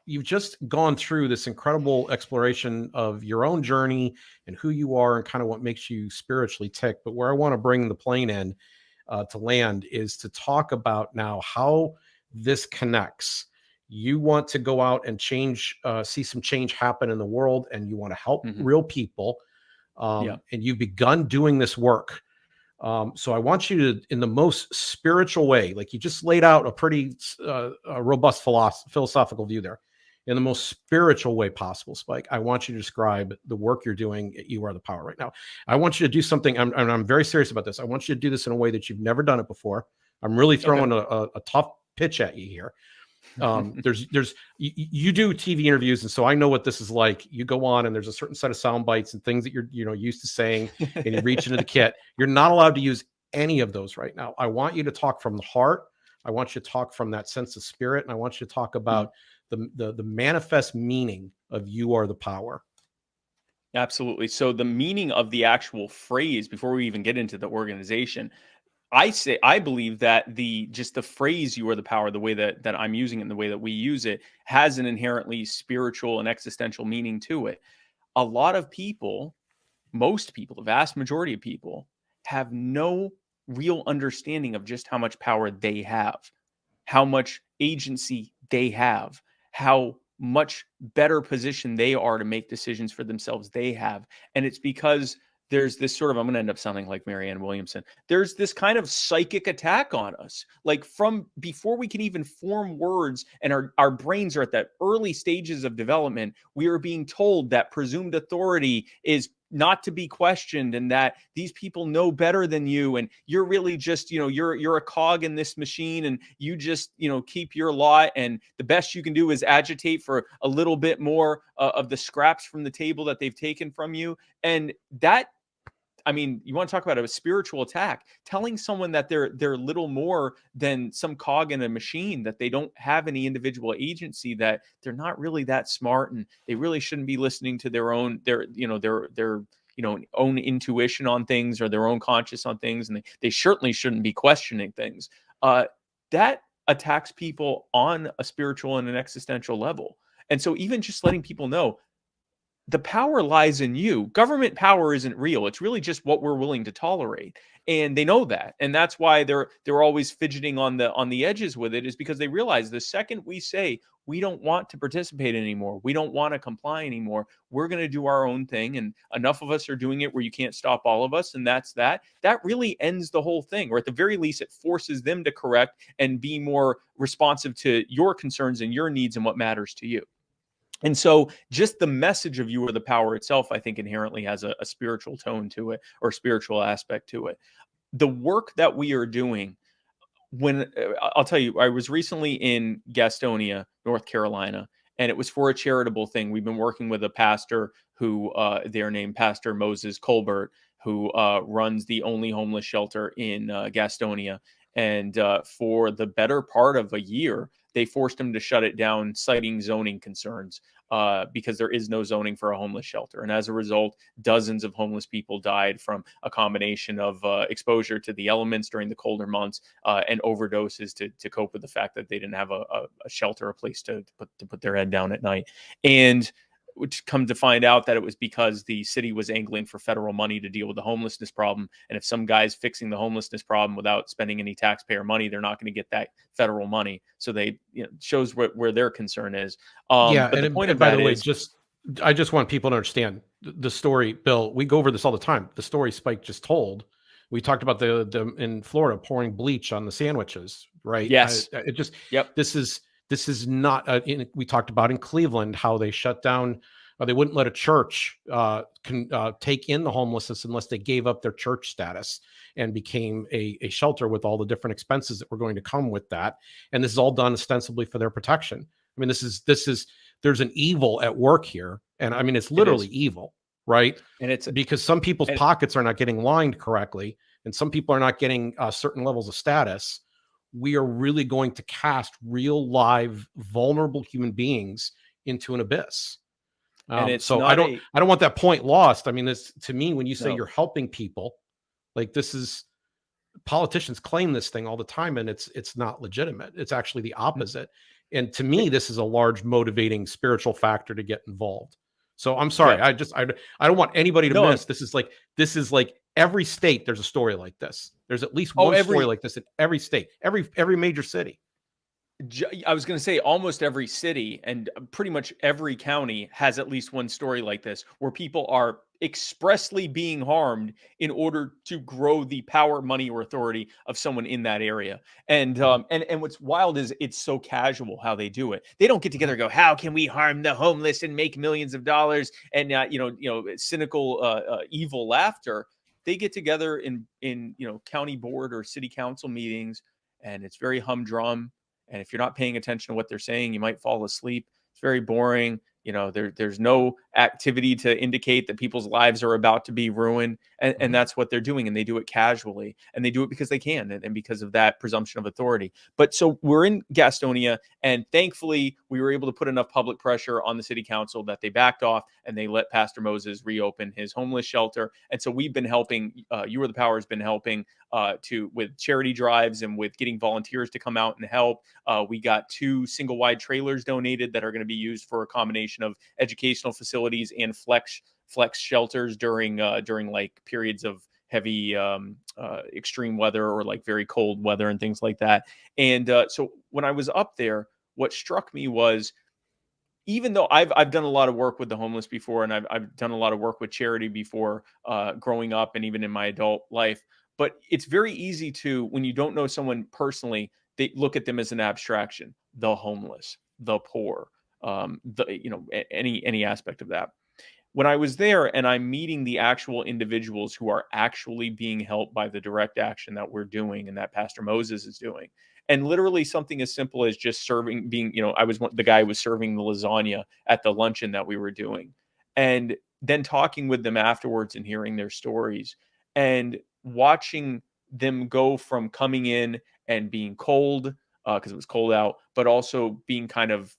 C: you've just gone through this incredible exploration of your own journey and who you are and kind of what makes you spiritually tick. But where I want to bring the plane in to land is to talk about now how this connects. You want to go out and change, see some change happen in the world, and you want to help real people. And you've begun doing this work. So I want you to, in the most spiritual way, like you just laid out a pretty robust philosophical view there, in the most spiritual way possible, Spike. I want you to describe the work you're doing at You Are the Power right now. I want you to do something, I'm very serious about this. I want you to do this in a way that you've never done it before. I'm really throwing a tough pitch at you here. You do TV interviews, and so I know what this is like. You go on and there's a certain set of sound bites and things that you're used to saying, and you reach into the kit. You're not allowed to use any of those right now. I want you to talk from the heart. I want you to talk from that sense of spirit, and I want you to talk about the manifest meaning of You Are the Power.
D: Absolutely. So the meaning of the actual phrase, before we even get into the organization, I believe that the phrase "You Are the Power," the way that I'm using it and the way that we use it, has an inherently spiritual and existential meaning to it. A lot of people, most people, the vast majority of people, have no real understanding of just how much power they have, how much agency they have, how much better position they are to make decisions for themselves they have. And it's because there's this sort of, I'm going to end up sounding like Marianne Williamson. There's this kind of psychic attack on us, like from before we can even form words and our brains are at that early stages of development. We are being told that presumed authority is not to be questioned and that these people know better than you. And you're really just, you're a cog in this machine and you just, keep your lot. And the best you can do is agitate for a little bit more of the scraps from the table that they've taken from you. And that, you want to talk about a spiritual attack, telling someone that they're little more than some cog in a machine, that they don't have any individual agency, that they're not really that smart and they really shouldn't be listening to their own intuition on things or their own conscience on things. And they certainly shouldn't be questioning things. That attacks people on a spiritual and an existential level. And so even just letting people know, the power lies in you. Government power isn't real. It's really just what we're willing to tolerate. And they know that. And that's why they're always fidgeting on the edges with it, is because they realize the second we say we don't want to participate anymore, we don't want to comply anymore, we're going to do our own thing. And enough of us are doing it where you can't stop all of us. And that really ends the whole thing. Or at the very least, it forces them to correct and be more responsive to your concerns and your needs and what matters to you. And so just the message of You Are the Power itself, I think inherently has a spiritual tone to it, or spiritual aspect to it. The work that we are doing, I'll tell you, I was recently in Gastonia, North Carolina, and it was for a charitable thing. We've been working with a pastor who, they're named Pastor Moses Colbert, who runs the only homeless shelter in Gastonia. And for the better part of a year, they forced him to shut it down, citing zoning concerns, because there is no zoning for a homeless shelter. And as a result, dozens of homeless people died from a combination of exposure to the elements during the colder months and overdoses to cope with the fact that they didn't have a shelter, a place to put their head down at night. And which come to find out that it was because the city was angling for federal money to deal with the homelessness problem. And if some guy's fixing the homelessness problem without spending any taxpayer money, they're not going to get that federal money. So they shows where their concern is. But the point of that is,
C: I just want people to understand the story, Bill. We go over this all the time. The story Spike just told. We talked about the in Florida pouring bleach on the sandwiches, right?
D: Yes.
C: This is not, we talked about in Cleveland, how they shut down, they wouldn't let a church take in the homelessness unless they gave up their church status and became a shelter with all the different expenses that were going to come with that. And this is all done ostensibly for their protection. I mean, there's an evil at work here. And I mean, it's literally evil, right?
D: And it's
C: because some people's pockets are not getting lined correctly, and some people are not getting certain levels of status. We are really going to cast real, live, vulnerable human beings into an abyss.
D: And it's
C: so
D: not
C: I don't want that point lost. I mean, this, to me, when you say
D: No.
C: you're helping people, like, this is, politicians claim this thing all the time, and it's not legitimate. It's actually the opposite. And to me, this is a large motivating spiritual factor to get involved. So I'm sorry.
D: Yeah.
C: I don't want anybody to
D: No,
C: miss. This is like every state. There's a story like this. There's at least one story like this in every state, every major city.
D: I was going to say almost every city and pretty much every county has at least one story like this, where people are expressly being harmed in order to grow the power, money, or authority of someone in that area. And what's wild is it's so casual how they do it. They don't get together and go, "How can we harm the homeless and make millions of dollars?" And cynical, evil laughter. They get together in county board or city council meetings, and it's very humdrum. And if you're not paying attention to what they're saying, you might fall asleep. It's very boring. There's no activity to indicate that people's lives are about to be ruined. And that's what they're doing. And they do it casually. And they do it because they can, and because of that presumption of authority. But so we're in Gastonia, and thankfully we were able to put enough public pressure on the city council that they backed off and they let Pastor Moses reopen his homeless shelter. And so we've been helping, You Are the Power has been helping with charity drives and with getting volunteers to come out and help. We got 2 single wide trailers donated that are going to be used for a combination of educational facilities and flex shelters during like periods of heavy extreme weather or like very cold weather and things like that. And so when I was up there, what struck me was, even though I've done a lot of work with the homeless before, and I've done a lot of work with charity before, growing up and even in my adult life, but it's very easy to, when you don't know someone personally, they look at them as an abstraction: the homeless, the poor, any aspect of that. When I was there and I'm meeting the actual individuals who are actually being helped by the direct action that we're doing and that Pastor Moses is doing, and literally something as simple as just serving, I was the guy who was serving the lasagna at the luncheon that we were doing, and then talking with them afterwards and hearing their stories and watching them go from coming in and being cold, because it was cold out, but also being kind of,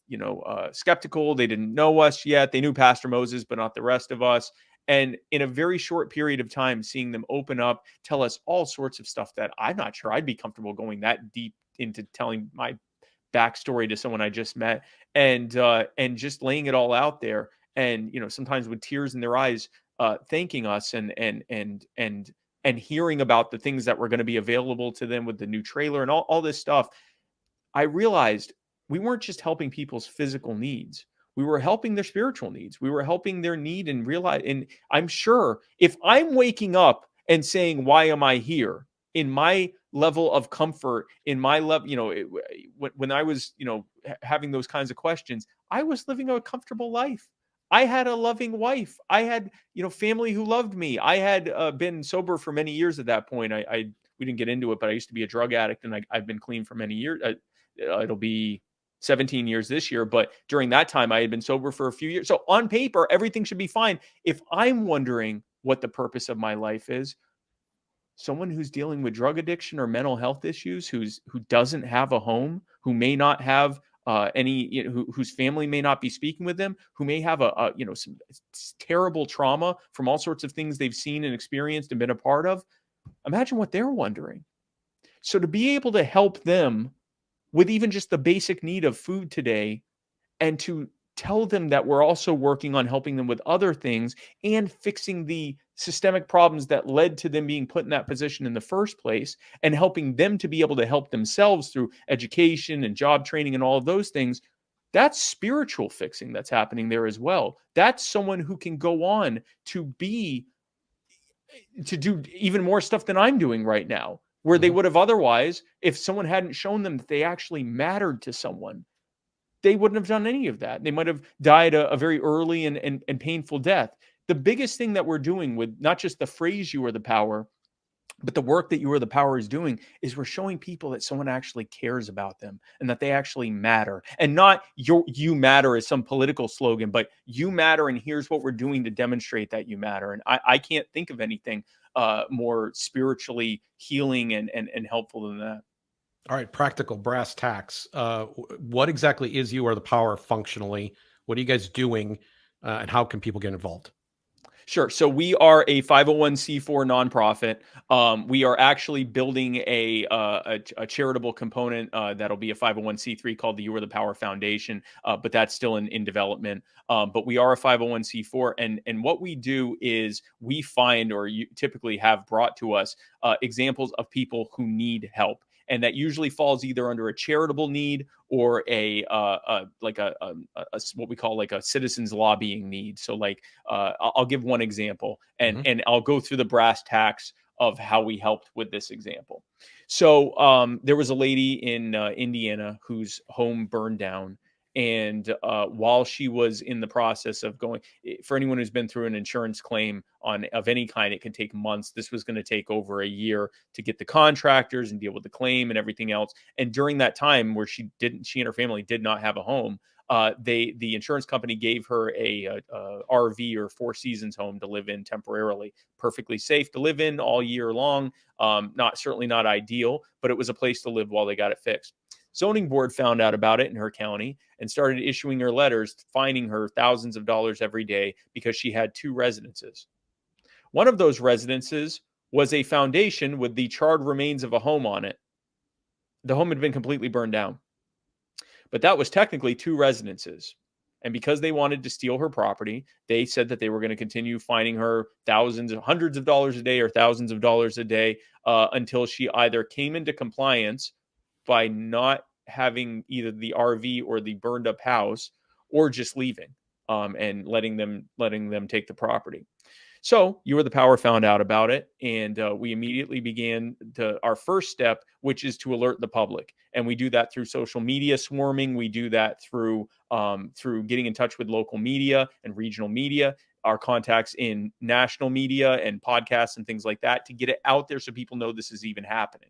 D: skeptical. They didn't know us yet. They knew Pastor Moses, but not the rest of us. And in a very short period of time, seeing them open up, tell us all sorts of stuff that I'm not sure I'd be comfortable going that deep into telling my backstory to someone I just met, and just laying it all out there. And, sometimes with tears in their eyes, thanking us and hearing about the things that were going to be available to them with the new trailer and all this stuff. I realized we weren't just helping people's physical needs. We were helping their spiritual needs. We were helping their need and realize. And I'm sure if I'm waking up and saying, "Why am I here?" in my level of comfort, in my level, when I was, having those kinds of questions, I was living a comfortable life. I had a loving wife. I had, family who loved me. I had been sober for many years at that point. We didn't get into it, but I used to be a drug addict, and I've been clean for many years. It'll be 17 years this year, but during that time I had been sober for a few years. So on paper, everything should be fine. If I'm wondering what the purpose of my life is, someone who's dealing with drug addiction or mental health issues, who doesn't have a home, who may not have whose family may not be speaking with them, who may have some terrible trauma from all sorts of things they've seen and experienced and been a part of. Imagine what they're wondering. So to be able to help them with even just the basic need of food today, and to tell them that we're also working on helping them with other things and fixing the systemic problems that led to them being put in that position in the first place, and helping them to be able to help themselves through education and job training and all of those things, that's spiritual fixing that's happening there as well. That's someone who can go on to do even more stuff than I'm doing right now, where they would have otherwise, if someone hadn't shown them that they actually mattered to someone, they wouldn't have done any of that. They might have died a very early and painful death. The biggest thing that we're doing with not just the phrase "You Are the Power," But the work that You Are the Power is doing is we're showing people that someone actually cares about them and that they actually matter. And not you matter as some political slogan, but you matter, and here's what we're doing to demonstrate that you matter. And I can't think of anything more spiritually healing and helpful than that.
C: All right, practical brass tacks. What exactly is You Are the Power functionally? What are you guys doing, and how can people get involved?
D: Sure. So we are a 501c4 nonprofit. We are actually building a charitable component that'll be a 501c3 called the You Are the Power Foundation, but that's still in development. But we are a 501c4, and what we do is we find, or you typically have brought to us, examples of people who need help. And that usually falls either under a charitable need or what we call like a citizens lobbying need. So like I'll give one example, and I'll go through the brass tacks of how we helped with this example. So there was a lady in Indiana whose home burned down. And while she was in the process of going, for anyone who's been through an insurance claim of any kind, it can take months. This was going to take over a year to get the contractors and deal with the claim and everything else. And during that time where she and her family did not have a home, the insurance company gave her a RV or Four Seasons home to live in temporarily. Perfectly safe to live in all year long. Certainly not ideal, but it was a place to live while they got it fixed. Zoning board found out about it in her county and started issuing her letters, fining her thousands of dollars every day because she had 2 residences. One of those residences was a foundation with the charred remains of a home on it. The home had been completely burned down. But that was technically 2 residences. And because they wanted to steal her property, they said that they were going to continue fining her hundreds of dollars a day or thousands of dollars a day until she either came into compliance by not having either the RV or the burned up house, or just leaving and letting them take the property. So You Are the Power found out about it, and we immediately began our first step, which is to alert the public. And we do that through social media swarming. We do that through getting in touch with local media and regional media, our contacts in national media and podcasts and things like that, to get it out there so people know this is even happening.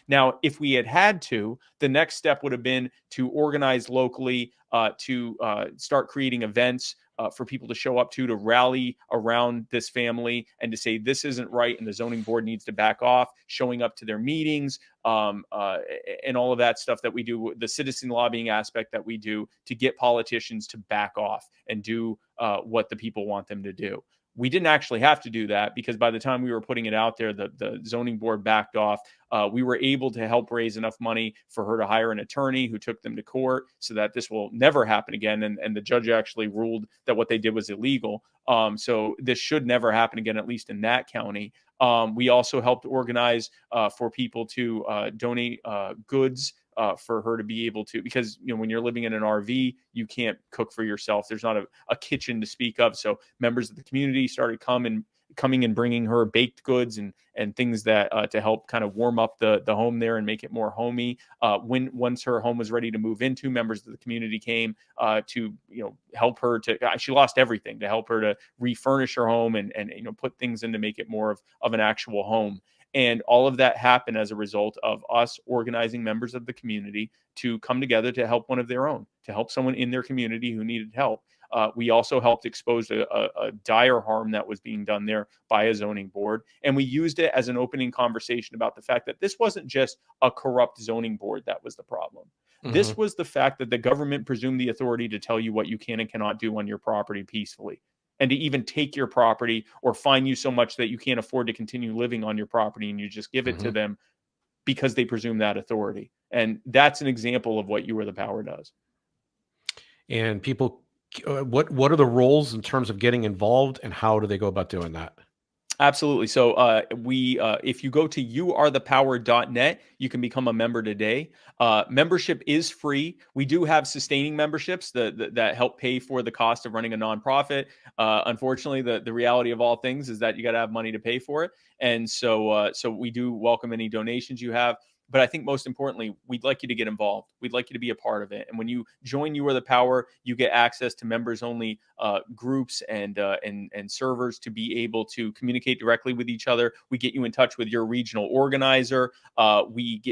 D: Now, if we had to, the next step would have been to organize locally, to start creating events for people to show up to rally around this family and to say this isn't right and the zoning board needs to back off, showing up to their meetings, and all of that stuff that we do, the citizen lobbying aspect that we do to get politicians to back off and do what the people want them to do. We didn't actually have to do that because by the time we were putting it out there, the zoning board backed off. We were able to help raise enough money for her to hire an attorney who took them to court so that this will never happen again. And the judge actually ruled that what they did was illegal. So this should never happen again, at least in that county. We also helped organize for people to donate goods for her to be able to, because when you're living in an RV, you can't cook for yourself. There's not a kitchen to speak of. So members of the community started coming and bringing her baked goods and things that to help kind of warm up the home there and make it more homey. Once her home was ready to move into, members of the community came to help her she lost everything, to help her to refurnish her home and put things in to make it more of an actual home. And all of that happened as a result of us organizing members of the community to come together to help one of their own, to help someone in their community who needed help. We also helped expose a dire harm that was being done there by a zoning board. And we used it as an opening conversation about the fact that this wasn't just a corrupt zoning board that was the problem. Mm-hmm. This was the fact that the government presumed the authority to tell you what you can and cannot do on your property peacefully, and to even take your property or fine you so much that you can't afford to continue living on your property, and you just give it to them because they presume that authority. And that's an example of what You Are the Power does.
C: And people, what are the roles in terms of getting involved, and how do they go about doing that?
D: Absolutely. So if you go to youarethepower.net, you can become a member today. Membership is free. We do have sustaining memberships that help pay for the cost of running a nonprofit. Unfortunately, the reality of all things is that you got to have money to pay for it. And so we do welcome any donations you have. But I think most importantly, we'd like you to get involved. We'd like you to be a part of it. And when you join You Are the Power, you get access to members only groups and servers to be able to communicate directly with each other. We get you in touch with your regional organizer. We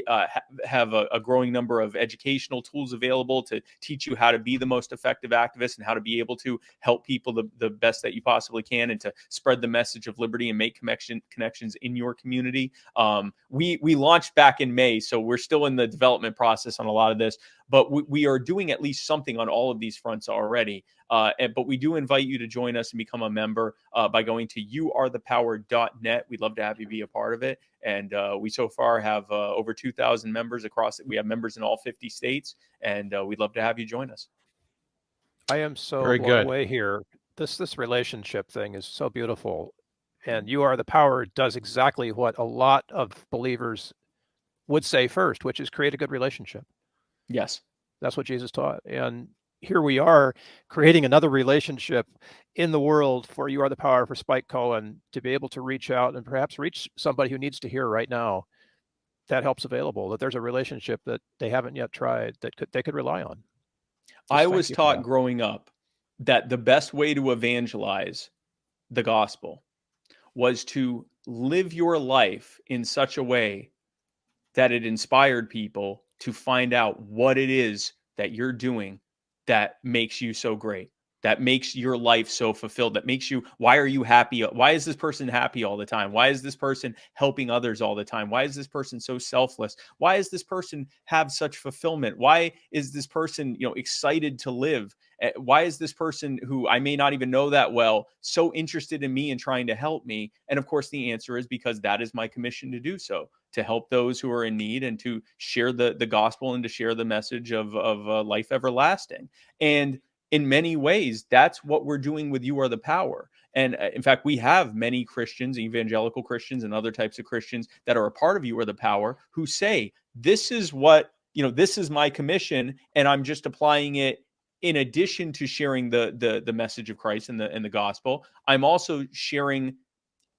D: have a growing number of educational tools available to teach you how to be the most effective activist and how to be able to help people the best that you possibly can, and to spread the message of liberty and make connections in your community. We launched back in May, so we're still in the development process on a lot of this, but we are doing at least something on all of these fronts already. But we do invite you to join us and become a member by going to youarethepower.net. We'd love to have you be a part of it. And we so far have over 2,000 members across it. We have members in all 50 states, and we'd love to have you join us.
B: I am so
C: Very
B: blown
C: good.
B: away here. This relationship thing is so beautiful. And You Are the Power does exactly what a lot of believers would say first, which is create a good relationship.
D: Yes.
B: That's what Jesus taught. And here we are creating another relationship in the world for You Are the Power, for Spike Cohen, to be able to reach out and perhaps reach somebody who needs to hear right now that help's available, that there's a relationship that they haven't yet tried that they could rely on.
D: I was taught growing up that the best way to evangelize the gospel was to live your life in such a way that it inspired people to find out what it is that you're doing that makes you so great, that makes your life so fulfilled, that makes you, why are you happy? Why is this person happy all the time? Why is this person helping others all the time? Why is this person so selfless? Why is this person have such fulfillment? Why is this person, excited to live? Why is this person, who I may not even know that well, so interested in me and trying to help me? And of course, the answer is because that is my commission to do so, to help those who are in need and to share the gospel and to share the message of life everlasting. And in many ways, that's what we're doing with You Are the Power. And in fact, we have many Christians, evangelical Christians and other types of Christians that are a part of You Are the Power, who say, this is what, this is my commission, and I'm just applying it. In addition to sharing the message of Christ and the gospel, I'm also sharing,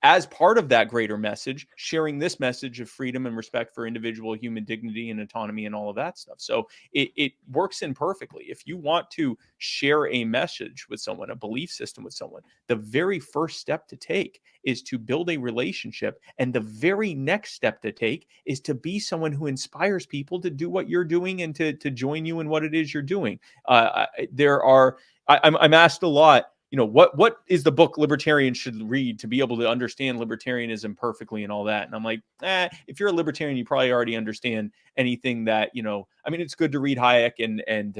D: as part of that greater message, sharing this message of freedom and respect for individual human dignity and autonomy and all of that stuff. So it works in perfectly. If you want to share a message with someone, a belief system with someone, the very first step to take is to build a relationship. And the very next step to take is to be someone who inspires people to do what you're doing and to join you in what it is you're doing. I'm asked a lot, what is the book libertarians should read to be able to understand libertarianism perfectly and all that? And I'm like, if you're a libertarian, you probably already understand anything that, it's good to read Hayek and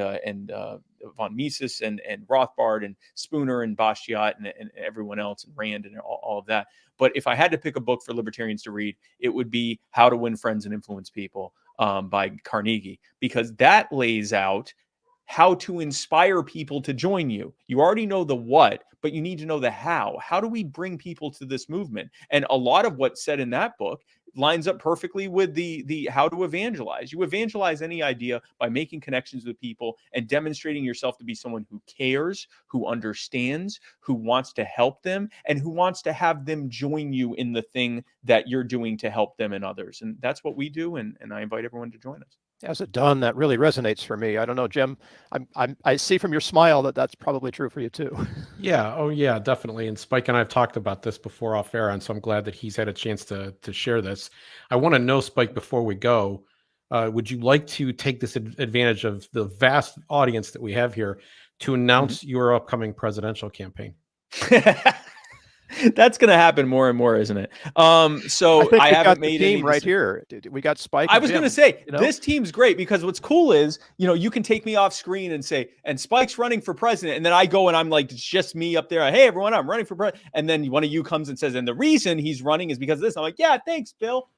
D: von Mises and Rothbard and Spooner and Bastiat and everyone else and Rand and all of that. But if I had to pick a book for libertarians to read, it would be How to Win Friends and Influence People by Carnegie, because that lays out how to inspire people to join you. You already know the what, but you need to know the how. How do we bring people to this movement? And a lot of what's said in that book lines up perfectly with the how to evangelize. You evangelize any idea by making connections with people and demonstrating yourself to be someone who cares, who understands, who wants to help them, and who wants to have them join you in the thing that you're doing to help them and others. And that's what we do, and I invite everyone to join us.
B: As it done, that really resonates for me. I don't know, Jim. I see from your smile that that's probably true for you too.
C: Yeah. Oh, yeah, definitely. And Spike and I have talked about this before off air, and so I'm glad that he's had a chance to share this. I want to know, Spike, before we go, would you like to take this advantage of the vast audience that we have here to announce your upcoming presidential campaign?
D: That's going to happen more and more, isn't it? So I haven't made any
B: right here. We got Spike.
D: I was going to say, this team's great, because what's cool is, you can take me off screen and say, and Spike's running for president. And then I go and I'm like, it's just me up there. Hey, everyone, I'm running for president. And then one of you comes and says, and the reason he's running is because of this. I'm like, yeah, thanks, Bill.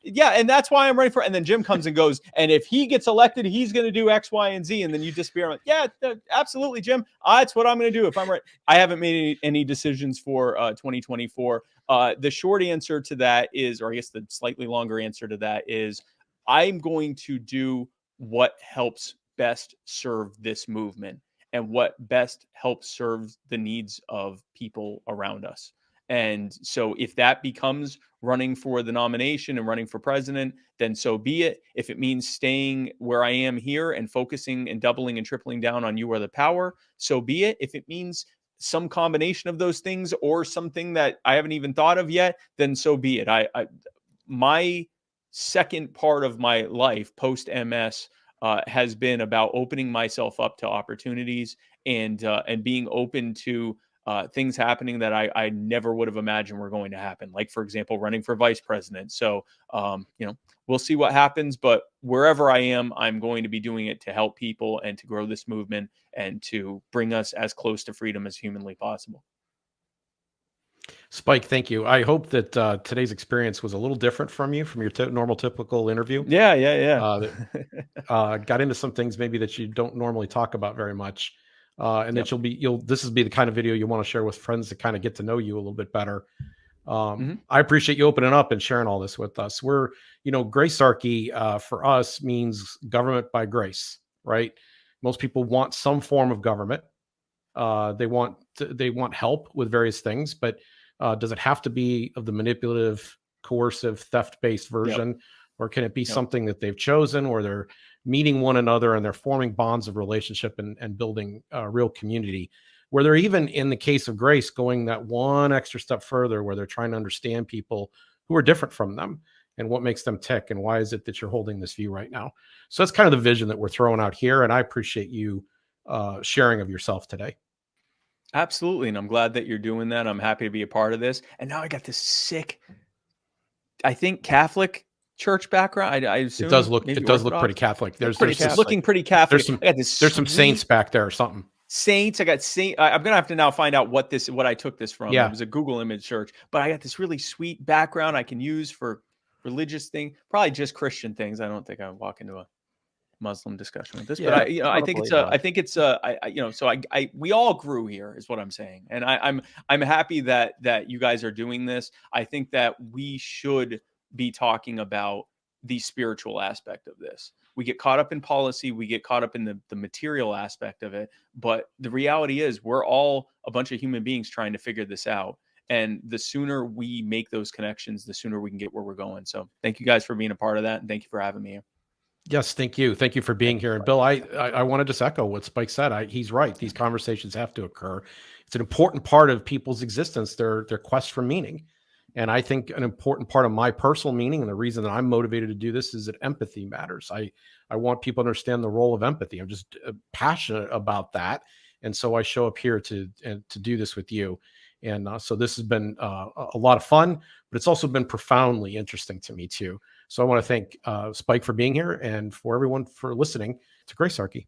D: Yeah, and that's why I'm running for. And then Jim comes and goes, and if he gets elected, he's going to do X, Y, and Z. And then you disappear. I'm like, yeah, absolutely, Jim. That's what I'm going to do if I'm right. I haven't made any decisions for 2024. The short answer to that is, or I guess the slightly longer answer to that is, I'm going to do what helps best serve this movement and what best helps serve the needs of people around us. And so if that becomes running for the nomination and running for president, then so be it. If it means staying where I am here and focusing and doubling and tripling down on you are the power, so be it. If it means some combination of those things or something that I haven't even thought of yet, then so be it. My second part of my life post MS has been about opening myself up to opportunities and being open to things happening that I never would have imagined were going to happen. Like, for example, running for vice president. So, we'll see what happens, but wherever I am, I'm going to be doing it to help people and to grow this movement and to bring us as close to freedom as humanly possible.
C: Spike, thank you. I hope that today's experience was a little different from you, from your normal, typical interview.
D: Yeah.
C: Got into some things maybe that you don't normally talk about very much. And that this will be the kind of video you want to share with friends to kind of get to know you a little bit better. I appreciate you opening up and sharing all this with us. We're, Gracearchy for us means government by grace, right? Most people want some form of government. They want help with various things, but does it have to be of the manipulative, coercive, theft-based version, or can it be something that they've chosen, where they're meeting one another and they're forming bonds of relationship and building a real community, where they're even, in the case of Grace, going that one extra step further, where they're trying to understand people who are different from them and what makes them tick and why is it that you're holding this view right now. So that's kind of the vision that we're throwing out here, and I appreciate you sharing of yourself today.
D: Absolutely. And I'm glad that you're doing that. I'm happy to be a part of this. And now I got this sick, I think, Catholic church background. I assume
C: it does look pretty Catholic. There's
D: looking pretty Catholic.
C: There's some saints back there or something.
D: Saints. I got saint. I'm gonna have to now find out what I took this from.
C: Yeah.
D: It was a Google image search, but I got this really sweet background I can use for religious thing. Probably just Christian things. I don't think I walk into a Muslim discussion with this, but I think we all grew here is what I'm saying. And I'm happy that you guys are doing this. I think that we should be talking about the spiritual aspect of this. We get caught up in policy, we get caught up in the material aspect of it, but the reality is we're all a bunch of human beings trying to figure this out. And the sooner we make those connections, the sooner we can get where we're going. So thank you guys for being a part of that. And thank you for having me here.
C: Yes, thank you. Thank you for being here. And Bill, I want to just echo what Spike said. He's right. These conversations have to occur. It's an important part of people's existence, their quest for meaning. And I think an important part of my personal meaning and the reason that I'm motivated to do this is that empathy matters. I want people to understand the role of empathy. I'm just passionate about that. And so I show up here to do this with you. And so this has been a lot of fun, but it's also been profoundly interesting to me too. So I want to thank Spike for being here and for everyone for listening to Gracearchy.